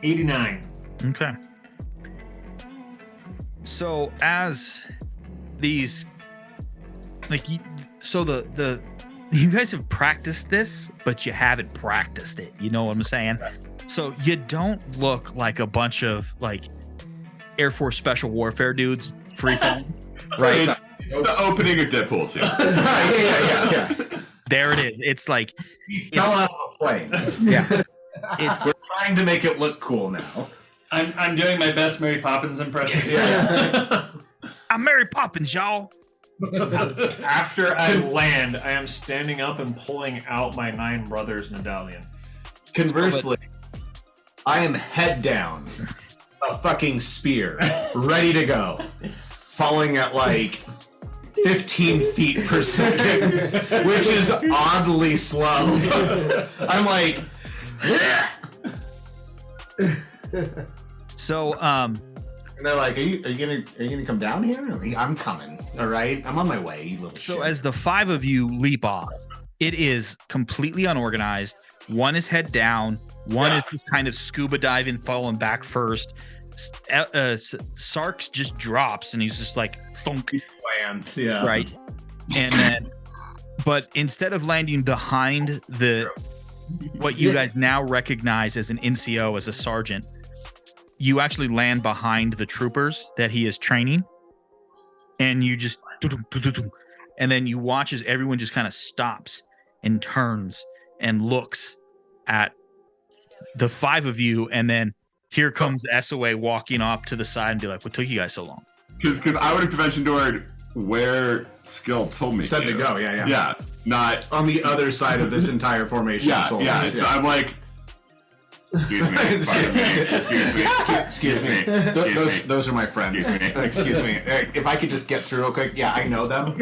89. Okay. So as these, like, so the you guys have practiced this, but you haven't practiced it. You know what I'm saying? So you don't look like a bunch of like Air Force Special Warfare dudes free falling, right? It's the opening of Deadpool 2. yeah. There it is. It's like He fell out of a plane. yeah. It's We're trying to make it look cool now. I'm doing my best Mary Poppins impression. I'm Mary Poppins, y'all. After I land, I am standing up and pulling out my 9 brothers medallion. Conversely, I am head down, a fucking spear, ready to go, falling at like 15 feet per second, which is oddly slow. I'm like, So and they're like, are you gonna come down here? I'm like, I'm coming. All right, I'm on my way, you little So shit. as the 5 of you leap off, it is completely unorganized. One is head down. One is just kind of scuba diving, falling back first. Sark just drops and he's just like thunk, lands, yeah, right? And then, but instead of landing behind the what you guys now recognize as an NCO, as a sergeant, you actually land behind the troopers that he is training. And you just, and then you watch as everyone just kind of stops and turns and looks at the 5 of you. And then here comes SOA walking off to the side and be like, what took you guys so long? Because I would have Dimension Doored where Skill told me said to go, yeah. Yeah, not On the other side of this entire formation. yeah, of soldiers, yeah. So I'm like, excuse me, pardon me, excuse me. Those are my friends. Excuse me. Excuse me. If I could just get through real quick. Yeah, I know them.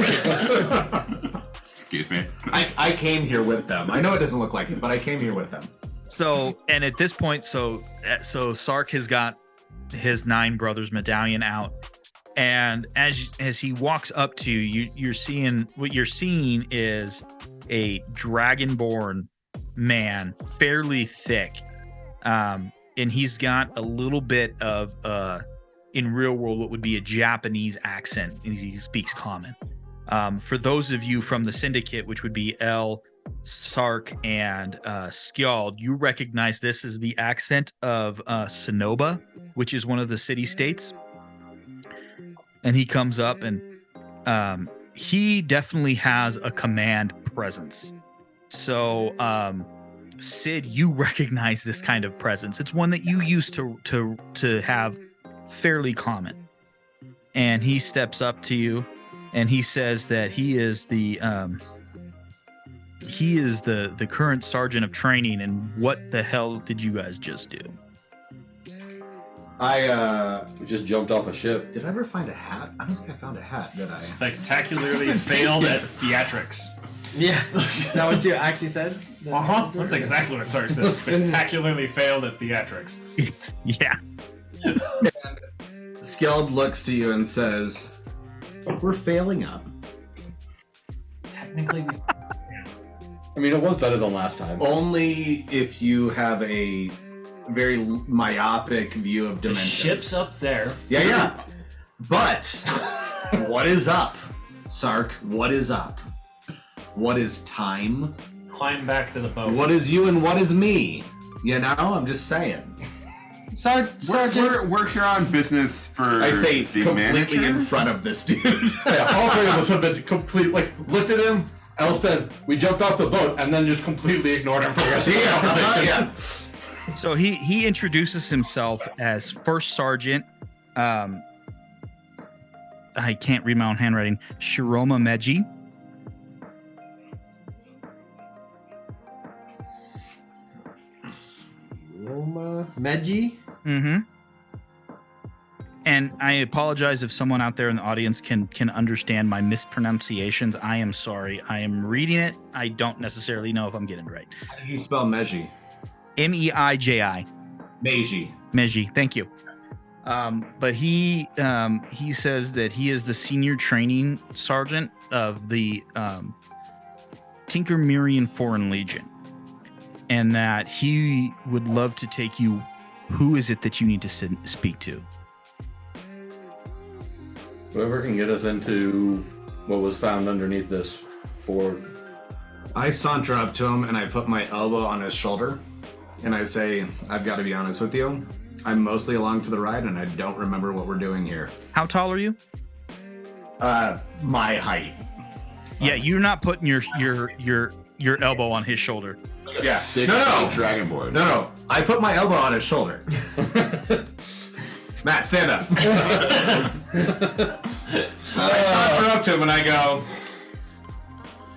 Excuse me. I came here with them. I know it doesn't look like it, but I came here with them. So, and at this point, so Sark has got his 9 brothers medallion out, and as he walks up to you, you're seeing is a dragonborn man, fairly thick, and he's got a little bit of in real world what would be a Japanese accent, and he speaks common. For those of you from the Syndicate, which would be L, Sark, and Skjald, you recognize this as the accent of Sonoba, which is one of the city-states. And he comes up and he definitely has a command presence. So Sid, you recognize this kind of presence. It's one that you used to have fairly common. And he steps up to you and he says that he is the current sergeant of training. And what the hell did you guys just do? We just jumped off a ship. Did I ever find a hat? I don't think I found a hat, did I? Spectacularly failed at theatrics. Yeah. Is that what you actually said? That's exactly what Sark says. Spectacularly failed at theatrics. Yeah. Skjald looks to you and says, "We're failing up." Technically, I mean, it was better than last time. Only if you have a very myopic view of the dimensions. ship's up there. Yeah. But what is up, Sark? What is up? What is time? Climb back to the boat. What is you and what is me? You know, I'm just saying. We're here on business for I say the completely manager? in front of this dude. Yeah, all 3 of us have been looked at him. Elle said, we jumped off the boat, and then just completely ignored him for the rest of the conversation. So he introduces himself as First Sergeant. I can't read my own handwriting. Shiroma Meji. Roma Meji. Mm-hmm. And I apologize if someone out there in the audience can understand my mispronunciations. I am sorry. I am reading it. I don't necessarily know if I'm getting it right. How do you spell Meji? Meiji. Meiji. Meiji. Thank you. But he says that he is the senior training sergeant of the Tinkermerian Foreign Legion, and that he would love to take you. Who is it that you need to speak to? Whoever can get us into what was found underneath this fort. I saunter up to him and I put my elbow on his shoulder and I say, I've got to be honest with you. I'm mostly along for the ride and I don't remember what we're doing here. How tall are you? My height. Yeah, you're not putting your elbow on his shoulder. Yeah. No. Dragonborn. No. I put my elbow on his shoulder. Matt, stand up. I saunter up to him and I go,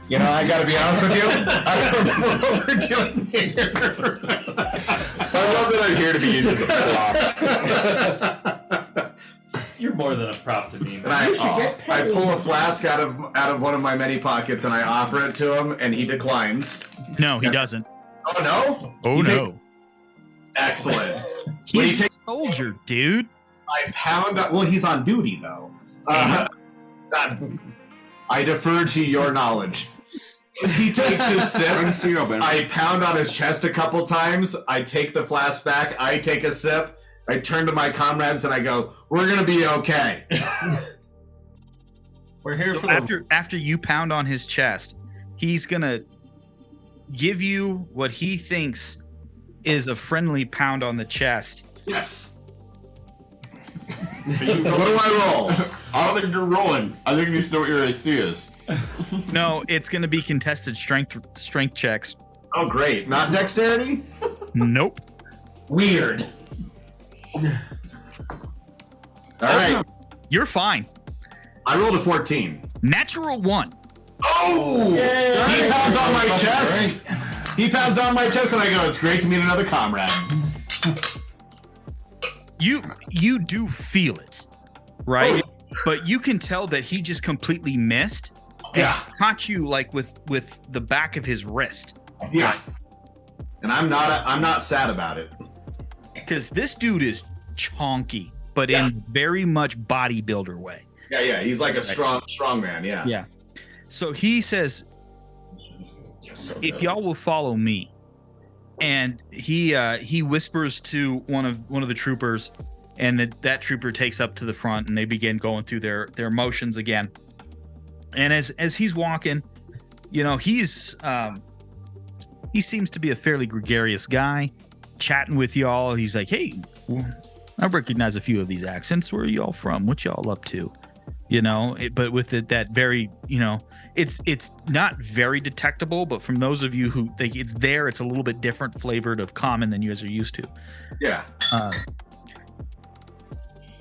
you know, I gotta be honest with you. I don't remember what we're doing here. I love that I'm here to be used as a prop. You're more than a prop to me, And man. I pull a flask out of one of my many pockets and I offer it to him and he declines. No, he doesn't. Oh no? Oh You take- no. Excellent. He's a soldier, dude. I pound. Well, he's on duty though. I defer to your knowledge. As he takes his sip, I pound on his chest a couple times. I take the flask back. I take a sip. I turn to my comrades and I go, "We're gonna be okay." We're here So for the after you pound on his chest, he's gonna give you what he thinks is a friendly pound on the chest. Yes. What do I roll? I don't think you're rolling. I think you need to know what your AC is. No, it's gonna be contested strength checks. Oh, great! Not dexterity. Nope. Weird. All right, You're fine. I rolled a 14. Natural 1. Oh! He pounds on my chest. He pounds on my chest, and I go, "It's great to meet another comrade." You do feel it, right? But you can tell that he just completely missed and caught you like with the back of his wrist. Yeah. And I'm not sad about it. Because this dude is chonky, but in very much bodybuilder way. Yeah. He's like a strong man. Yeah. Yeah. So he says, if y'all will follow me, and he whispers to one of the troopers, and that trooper takes up to the front, and they begin going through their motions again. And as he's walking, you know, he seems to be a fairly gregarious guy, chatting with y'all. He's like, "Hey, I recognize a few of these accents. Where are y'all from? What y'all up to?" You know, but with that very, you know, it's not very detectable, but from those of you who think it's there, it's a little bit different flavored of common than you guys are used to. Yeah.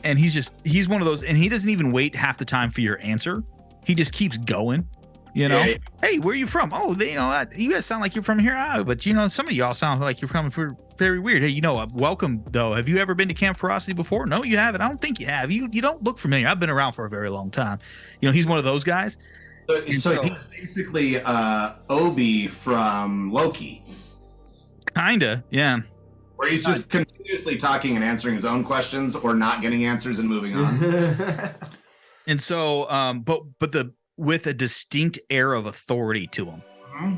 And he's one of those, and he doesn't even wait half the time for your answer. He just keeps going. You know, Yeah. "Hey, where are you from? Oh, you guys sound like you're from here. But you know, some of y'all sound like you're coming for very weird. Hey, you know, welcome though. Have you ever been to Camp Ferocity before? No, you haven't. I don't think you have. You don't look familiar. I've been around for a very long time. You know, he's one of those guys. So he's basically Obi from Loki, Kinda, yeah. where he's just continuously talking and answering his own questions or not getting answers and moving on. And so, but with a distinct air of authority to him,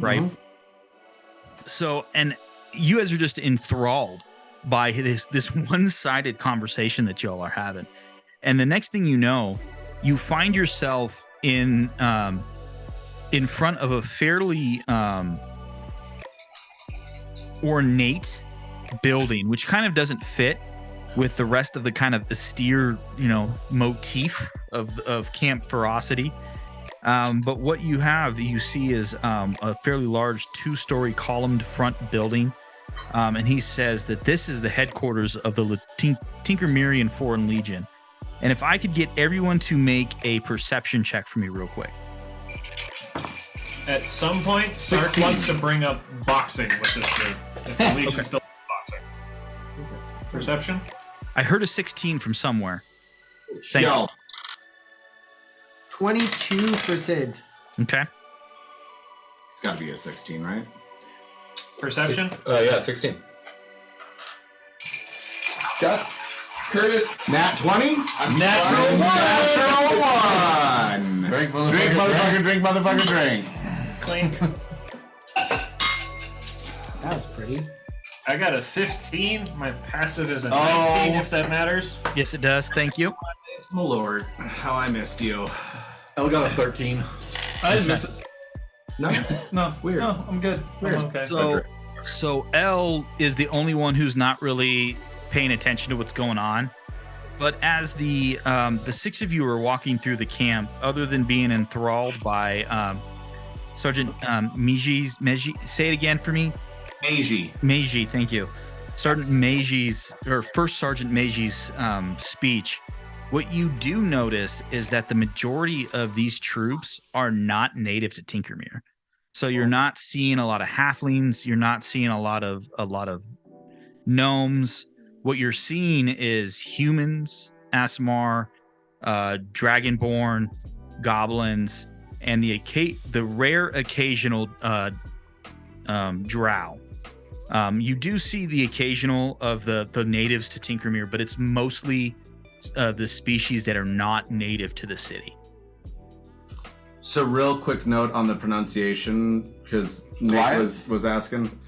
right? So, and you guys are just enthralled by this one-sided conversation that y'all are having, and the next thing you know, you find yourself in front of a fairly ornate building, which kind of doesn't fit with the rest of the kind of austere, you know, motif of Camp Ferocity. But what you see is a fairly large 2-story columned front building and he says that this is the headquarters of the Tinkermerian Foreign Legion. And if I could get everyone to make a perception check for me real quick. At some point, Sark 16. wants to bring up boxing with this group. If the Legion still boxing. Perception? I heard a 16 from somewhere. Thank Yo, 22 for Sid. Okay. it's got to be a 16, right? Perception? Yeah, 16. Got Curtis. Nat 20? Natural Natural 1. Drink, Drink, motherfucker, drink, motherfucker, drink. Clink. That was pretty. I got a 15. My passive is a 19, Oh. if that matters. Yes, it does. Thank you. It's my lord. How I missed you. Elle got a 13. I didn't miss it. No. No, Weird. No, I'm good. I'm okay. So L is the only one who's not really paying attention to what's going on. But as the 6 of you are walking through the camp, other than being enthralled by Sergeant Meiji, say it again for me. Meiji, thank you. Sergeant Meiji's, or First Sergeant Meiji's speech. What you do notice is that the majority of these troops are not native to Tinkermere. So you're not seeing a lot of halflings. You're not seeing a lot of gnomes. What you're seeing is humans, Asmar, dragonborn, goblins, and the rare occasional drow. You do see the occasional of the natives to Tinkermere, but it's mostly the species that are not native to the city. So real quick note on the pronunciation, because Nick was asking.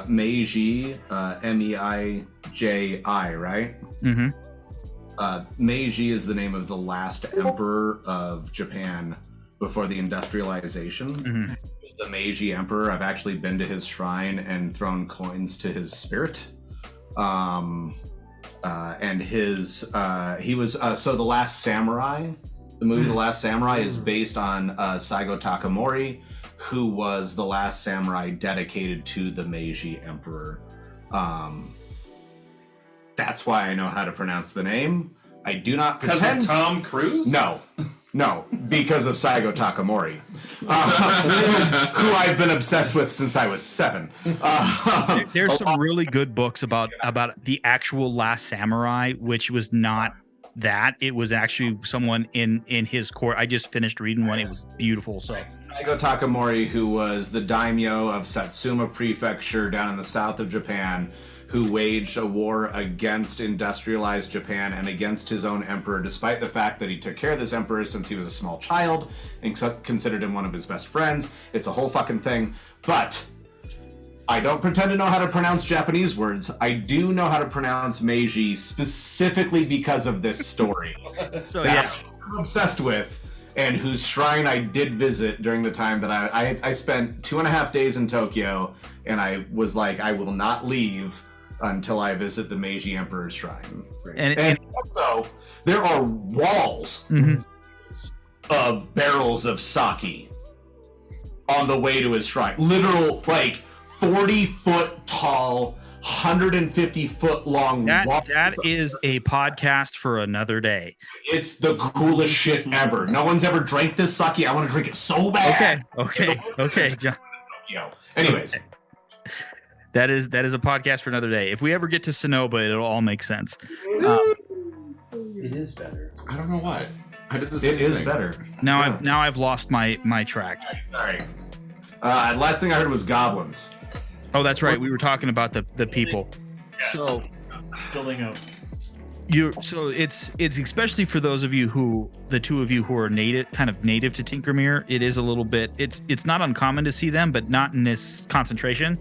Meiji, Meiji, right? Mm-hmm. Meiji is the name of the last emperor of Japan before the industrialization. Mm-hmm. He was the Meiji emperor. I've actually been to his shrine and thrown coins to his spirit. And he was so The Last Samurai. The movie The Last Samurai is based on Saigo Takamori, who was the last samurai dedicated to the Meiji emperor. That's why I know how to pronounce the name. I do not Because pretend. of Tom Cruise? No, because of Saigo Takamori, who I've been obsessed with since I was 7. There's some really good books about the actual Last Samurai, which was not that. It was actually someone in his court. I just finished reading one. It was beautiful. So Saigo Takamori, who was the daimyo of Satsuma Prefecture down in the south of Japan, who waged a war against industrialized Japan and against his own emperor, despite the fact that he took care of this emperor since he was a small child and considered him one of his best friends. It's a whole fucking thing. But I don't pretend to know how to pronounce Japanese words. I do know how to pronounce Meiji specifically because of this story. So that I'm obsessed with, and whose shrine I did visit during the time that I spent 2.5 days in Tokyo, and I was like, I will not leave until I visit the Meiji Emperor's shrine. And also, there are walls of barrels of sake on the way to his shrine. Literal, like, 40-foot tall, 150-foot long wall. That is a podcast for another day. It's the coolest shit ever. No one's ever drank this sake. I want to drink it so bad. Okay, John. Anyways. That is a podcast for another day. If we ever get to Sonoba, it'll all make sense. It is better. I don't know why. I did the same It is thing. better. Now I've lost my track. Sorry. Last thing I heard was goblins. Oh, that's right. We were talking about the people. So Building up. it's especially for those of you the two of you who are native to Tinkermere. It is a little bit. It's not uncommon to see them, but not in this concentration.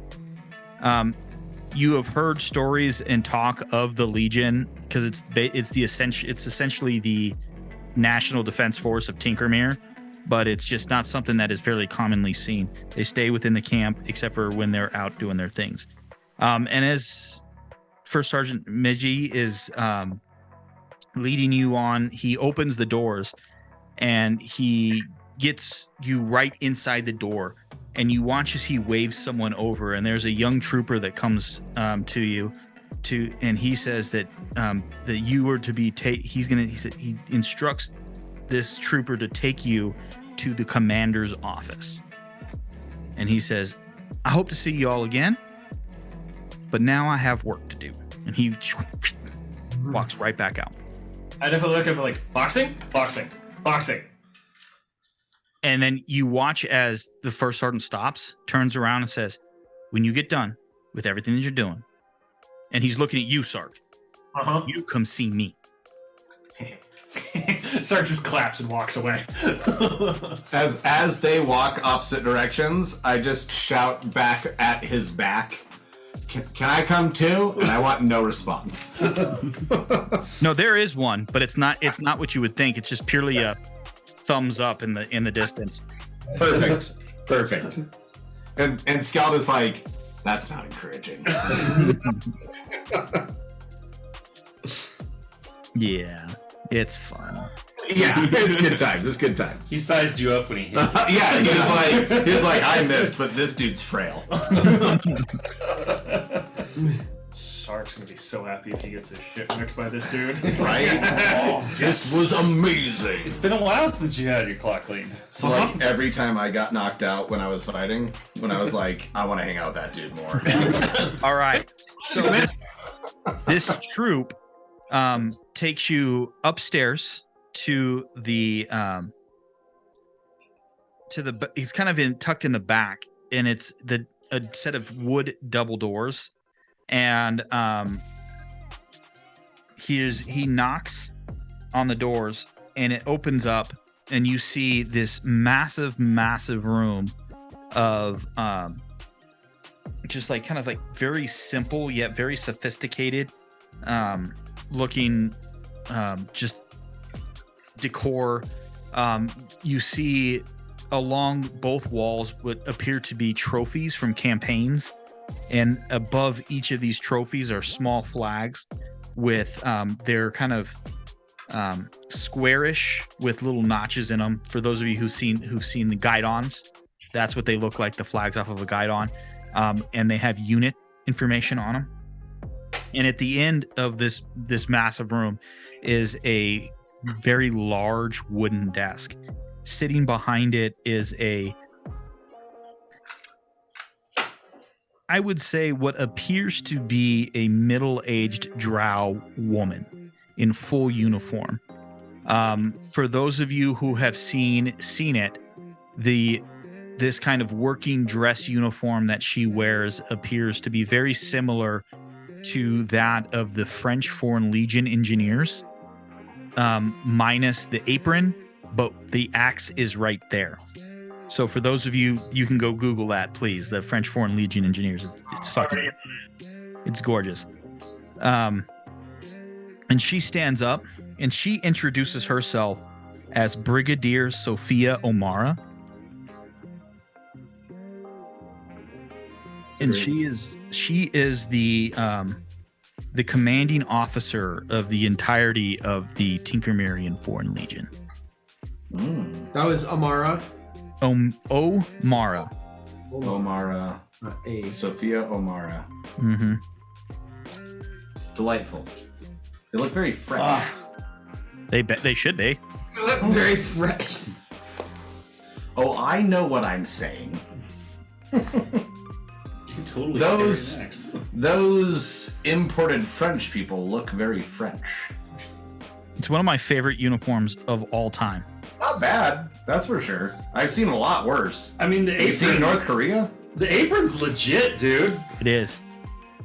You have heard stories and talk of the Legion because it's essentially the National Defense Force of Tinkermere, but it's just not something that is fairly commonly seen. They stay within the camp except for when they're out doing their things. And as First Sergeant Meiji is leading you on, he opens the doors and he gets you right inside the door. and you watch as he waves someone over, and there's a young trooper that comes to you, and he says that that you were to be he instructs this trooper to take you to the commander's office, and he says, I hope to see you all again, but now I have work to do, and he walks right back out. I definitely look at him like, boxing. And then you watch as the first sergeant stops, turns around and says, when you get done with everything that you're doing, and he's looking at you, Sark, you come see me. Sark just claps and walks away. As they walk opposite directions, I just shout back at his back, can I come too? And I want no response. No, there is one, but it's not what you would think. It's just purely a thumbs up in the distance. Perfect. And Scout is like, that's not encouraging. Yeah, it's fun. Yeah, it's good times. He sized you up when he hit you. Yeah, he was like, I missed, but this dude's frail. Sark's gonna be so happy if he gets his shit wrecked by this dude. Right? This was amazing. It's been a while since you had your clock cleaned. So like every time I got knocked out when I was fighting, when I was like, I want to hang out with that dude more. All right. So this troop takes you upstairs to the he's kind of tucked in the back, and it's a set of wood double doors, and he knocks on the doors, and it opens up, and you see this massive room of just like kind of like very simple yet very sophisticated looking just decor. You see along both walls what appear to be trophies from campaigns, and above each of these trophies are small flags with they're kind of squarish with little notches in them. For those of you who've seen the guidons, that's what they look like, the flags off of a guidon. And they have unit information on them. And at the end of this massive room is a very large wooden desk. Sitting behind it is I would say what appears to be a middle-aged drow woman in full uniform. For those of you who have seen it, this kind of working dress uniform that she wears appears to be very similar to that of the French Foreign Legion engineers, minus the apron, but the axe is right there. So for those of you, you can go Google that, please. The French Foreign Legion engineers. It's fucking, it's gorgeous. And she stands up and she introduces herself as Brigadier Sophia O'Mara. And she is the commanding officer of the entirety of the Tinkermerian Foreign Legion. That was Amara. O'Mara. O'Mara. Sophia O'Mara. Mm-hmm. Delightful. They look very French. They should be. They look very fresh. Oh, I know what I'm saying. Totally. Those imported French people look very French. It's one of my favorite uniforms of all time. Not bad, that's for sure. I've seen a lot worse. I mean, Have you seen North Korea? The apron's legit, dude. It is.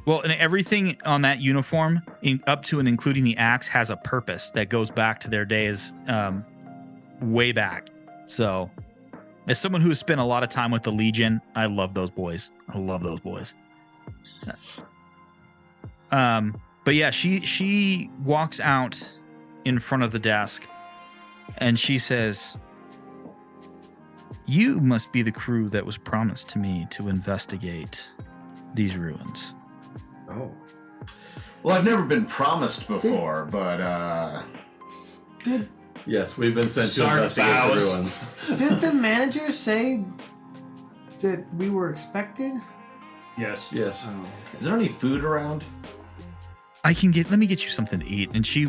Well, and everything on that uniform, up to and including the axe, has a purpose that goes back to their days way back. So, as someone who has spent a lot of time with the Legion, I love those boys. But yeah, she walks out in front of the desk, and she says, "You must be the crew that was promised to me to investigate these ruins." Oh. Well, I've never been promised before, but Yes, we've been sent to investigate the ruins. Did the manager say that we were expected? Yes. Yes. Oh, Is there any food around? Let me get you something to eat. And she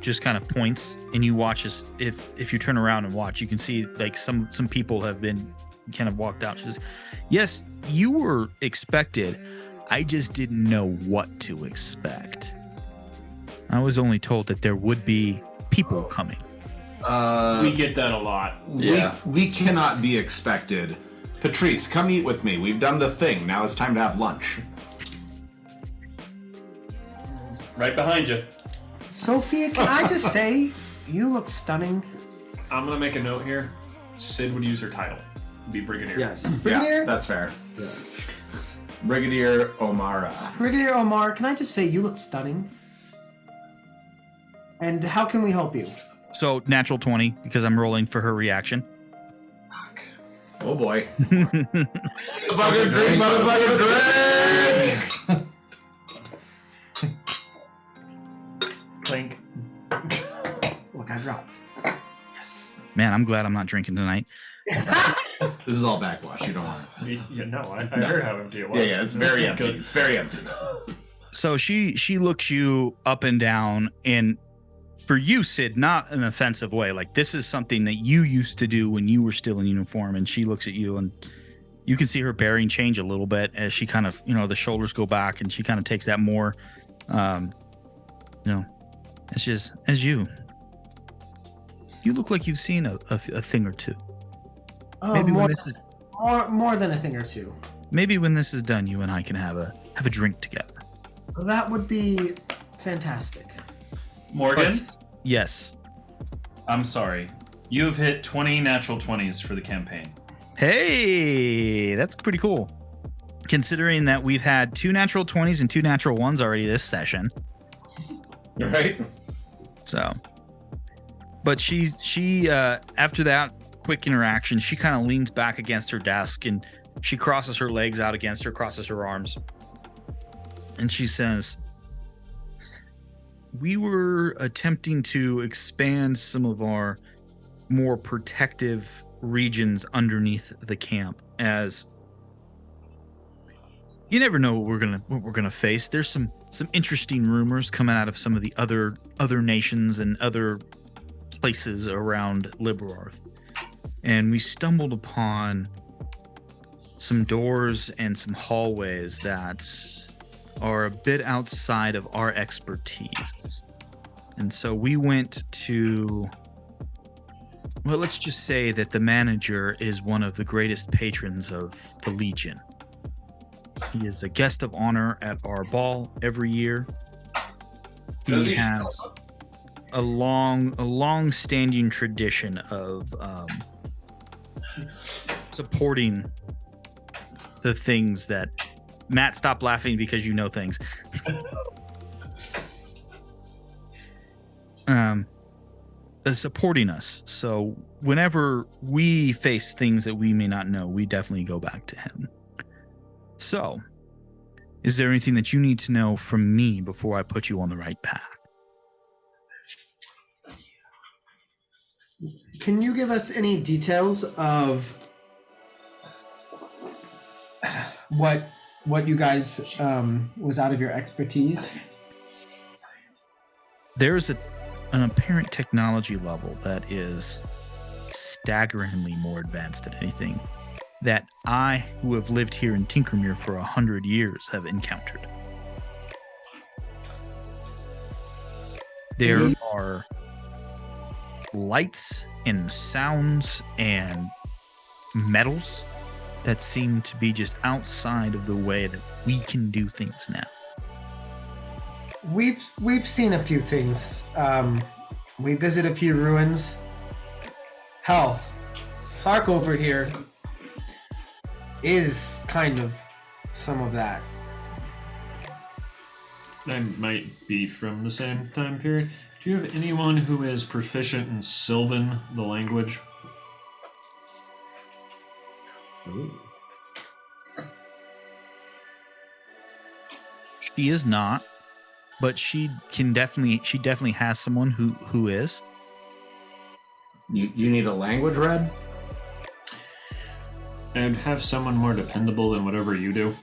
just kind of points, and you watch as if you turn around and watch, you can see like some people have been kind of walked out. She says, yes, you were expected. I just didn't know what to expect. I was only told that there would be people coming. We get that a lot. Yeah. We cannot be expected. Patrice, come eat with me. We've done the thing. Now it's time to have lunch. Right behind you. Sophia, can I just say, you look stunning. I'm gonna make a note here. Sid would use her title. Be Brigadier. Yes. Yeah, Brigadier? that's fair. Brigadier O'Mara. Brigadier Omar, can I just say, you look stunning? And how can we help you? So natural 20 because I'm rolling for her reaction. Oh boy. Motherfucker drink, motherfucker drink! Clink. Look, I dropped. Yes. Man, I'm glad I'm not drinking tonight. This is all backwash. You don't want it. Yeah, no, I heard how empty it was. Yeah, it's very empty. Good. It's very empty. So she looks you up and down, and for you, Sid, not in an offensive way. Like, this is something that you used to do when you were still in uniform, and she looks at you, and you can see her bearing change a little bit as she kind of, the shoulders go back, and she kind of takes that more, it's just, as you look like you've seen a thing or two. Maybe more, when this is more than a thing or two. maybe when this is done, you and I can have a drink together. That would be fantastic. Morgan, Yes. I'm sorry. You have hit 20 natural 20s for the campaign. Hey, that's pretty cool. Considering that we've had 2 natural 20s and 2 natural 1s already this session. Right? So, but she after that quick interaction, she kind of leans back against her desk and she crosses her legs out against her, crosses her arms. And she says, we were attempting to expand some of our more protective regions underneath the camp, as you never know what we're gonna face. There's some interesting rumors coming out of some of the other nations and other places around Liberarth, and we stumbled upon some doors and some hallways that are a bit outside of our expertise. And so we went to, well, let's just say that the manager is one of the greatest patrons of the Legion. He is a guest of honor at our ball every year. He has a long-standing tradition of supporting the things that Matt, stop laughing because you know things. Supporting us. So whenever we face things that we may not know, we definitely go back to him. So, is there anything that you need to know from me before I put you on the right path? Can you give us any details of what you guys was out of your expertise? There's an apparent technology level that is staggeringly more advanced than anything that I, who have lived here in Tinkermere for 100 years, have encountered. There are lights and sounds and metals that seem to be just outside of the way that we can do things now. We've seen a few things. We visit a few ruins. Hell, Sark over here is kind of some of that. I might be from the same time period. Do you have anyone who is proficient in Sylvan, the language? Ooh. She is not, but she definitely has someone who is. You need a language, Red? And have someone more dependable than whatever you do.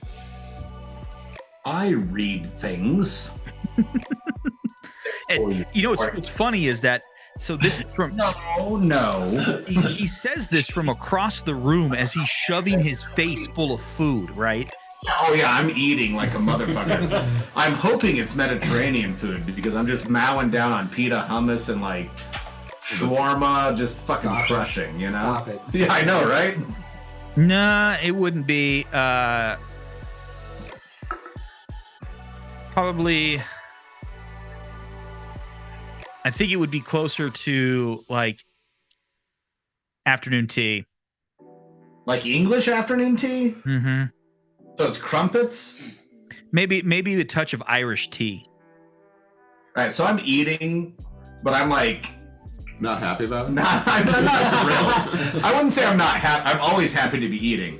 I read things. And, you know, what's funny is that, so this is from, No. he says this from across the room as he's shoving his face full of food, right? Oh yeah, I'm eating like a motherfucker. I'm hoping it's Mediterranean food because I'm just mowing down on pita, hummus, and like shawarma, just fucking crushing, you know? Stop it. Yeah, I know, right? Nah, it wouldn't be. Probably. I think it would be closer to like afternoon tea. Like English afternoon tea? Mm-hmm. So it's crumpets? Maybe a touch of Irish tea. All right, so I'm eating, but I'm like, Not happy about it? I'm not thrilled. I wouldn't say I'm not happy. I'm always happy to be eating.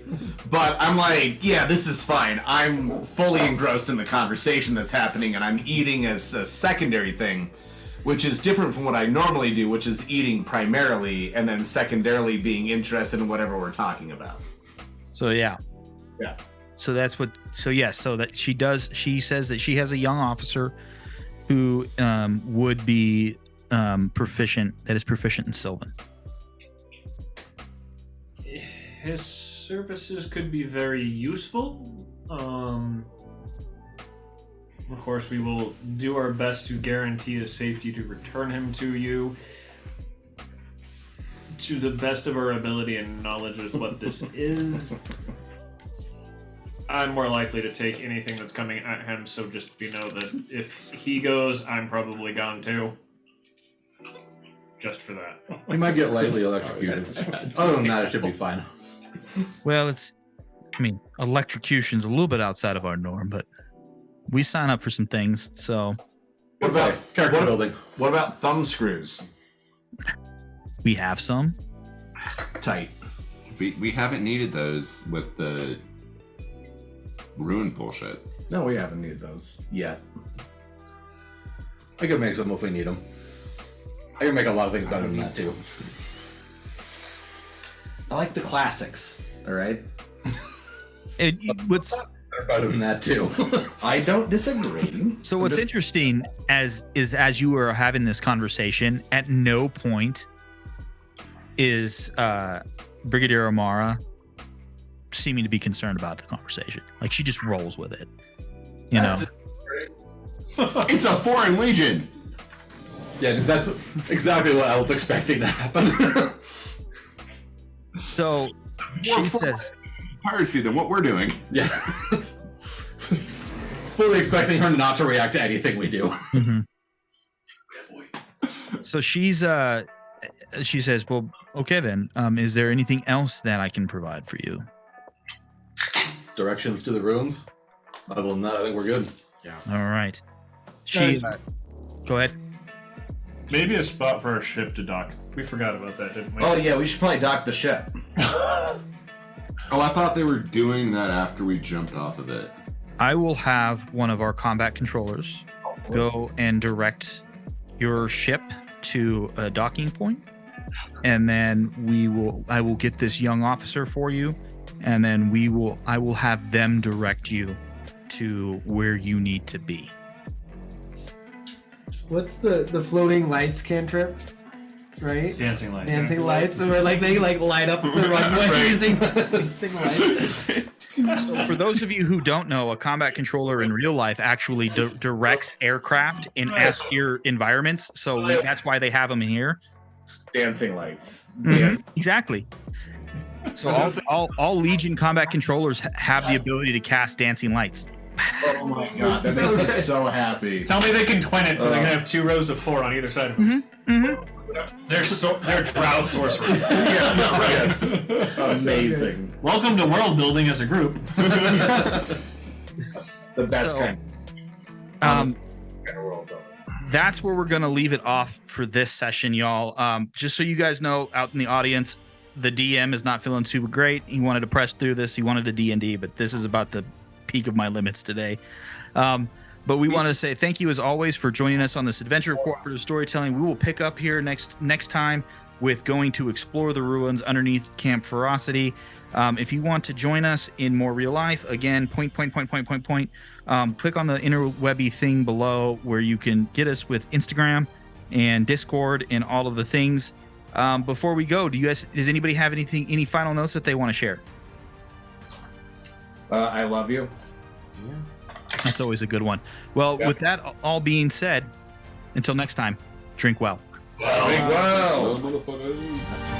But I'm like, yeah, this is fine. I'm fully engrossed in the conversation that's happening, and I'm eating as a secondary thing, which is different from what I normally do, which is eating primarily, and then secondarily being interested in whatever we're talking about. So yeah. Yeah. So that's what. So yes. So that she does. She says that she has a young officer who would be proficient. That is proficient in Sylvan. His services could be very useful. Of course, we will do our best to guarantee his safety to return him to you. To the best of our ability and knowledge of what this is. I'm more likely to take anything that's coming at him, so just know that if he goes, I'm probably gone too. Just for that. We might get lightly electrocuted. Other than that, it should be fine. Well, electrocution's a little bit outside of our norm, but we sign up for some things. So What about Character building. What about thumb screws? we have some. Tight. We haven't needed those with the ruin bullshit. No, we haven't needed those yet. I can make some if we need them. I can make a lot of things better than that too. I like the classics. All right. What's They're better than that too. I don't disagree. so what's interesting as you were having this conversation, at no point is Brigadier Amara seeming to be concerned about the conversation. Like, she just rolls with it. You know. It's a foreign legion! Yeah, that's exactly what I was expecting to happen. So she says, Piracy than what we're doing. Yeah. Fully expecting her not to react to anything we do. so she says, well, okay then. Is there anything else that I can provide for you? Directions to the ruins. Other than that, I think we're good. All right. She go ahead. Maybe a spot for our ship to dock. We forgot about that, didn't we? Oh yeah, we should probably dock the ship. Oh, I thought they were doing that after we jumped off of it. I will have one of our combat controllers go and direct your ship to a docking point, and then I will get this young officer for you, and then I will have them direct you to where you need to be. What's the floating lights cantrip? Right? Dancing lights. Dancing lights. So where they light up the runway using dancing lights. So for those of you who don't know, a combat controller in real life actually directs aircraft in austere environments. So that's why they have them here. Dancing lights. Exactly. So all Legion combat controllers have the ability to cast dancing lights. Oh my god, that makes me so happy. Tell me they can twin it so they can have 2 rows of 4 on either side of us. They're drow sorcerers. Yes. Amazing. Welcome to world building as a group. The best kind. Kind of world building. That's where we're going to leave it off for this session, y'all. Just so you guys know, out in the audience, the DM is not feeling super great. He wanted to press through this. He wanted a D&D, but this is about the peak of my limits today. But we want to say thank you as always for joining us on this adventure of cooperative storytelling. We will pick up here next time with going to explore the ruins underneath Camp Ferocity. If you want to join us in more real life, again, click on the interwebby thing below where you can get us with Instagram and Discord and all of the things. Before we go, does anybody have any final notes that they want to share? I love you. That's always a good one. Well, with that all being said, until next time, drink well. Drink well. Motherfuckers.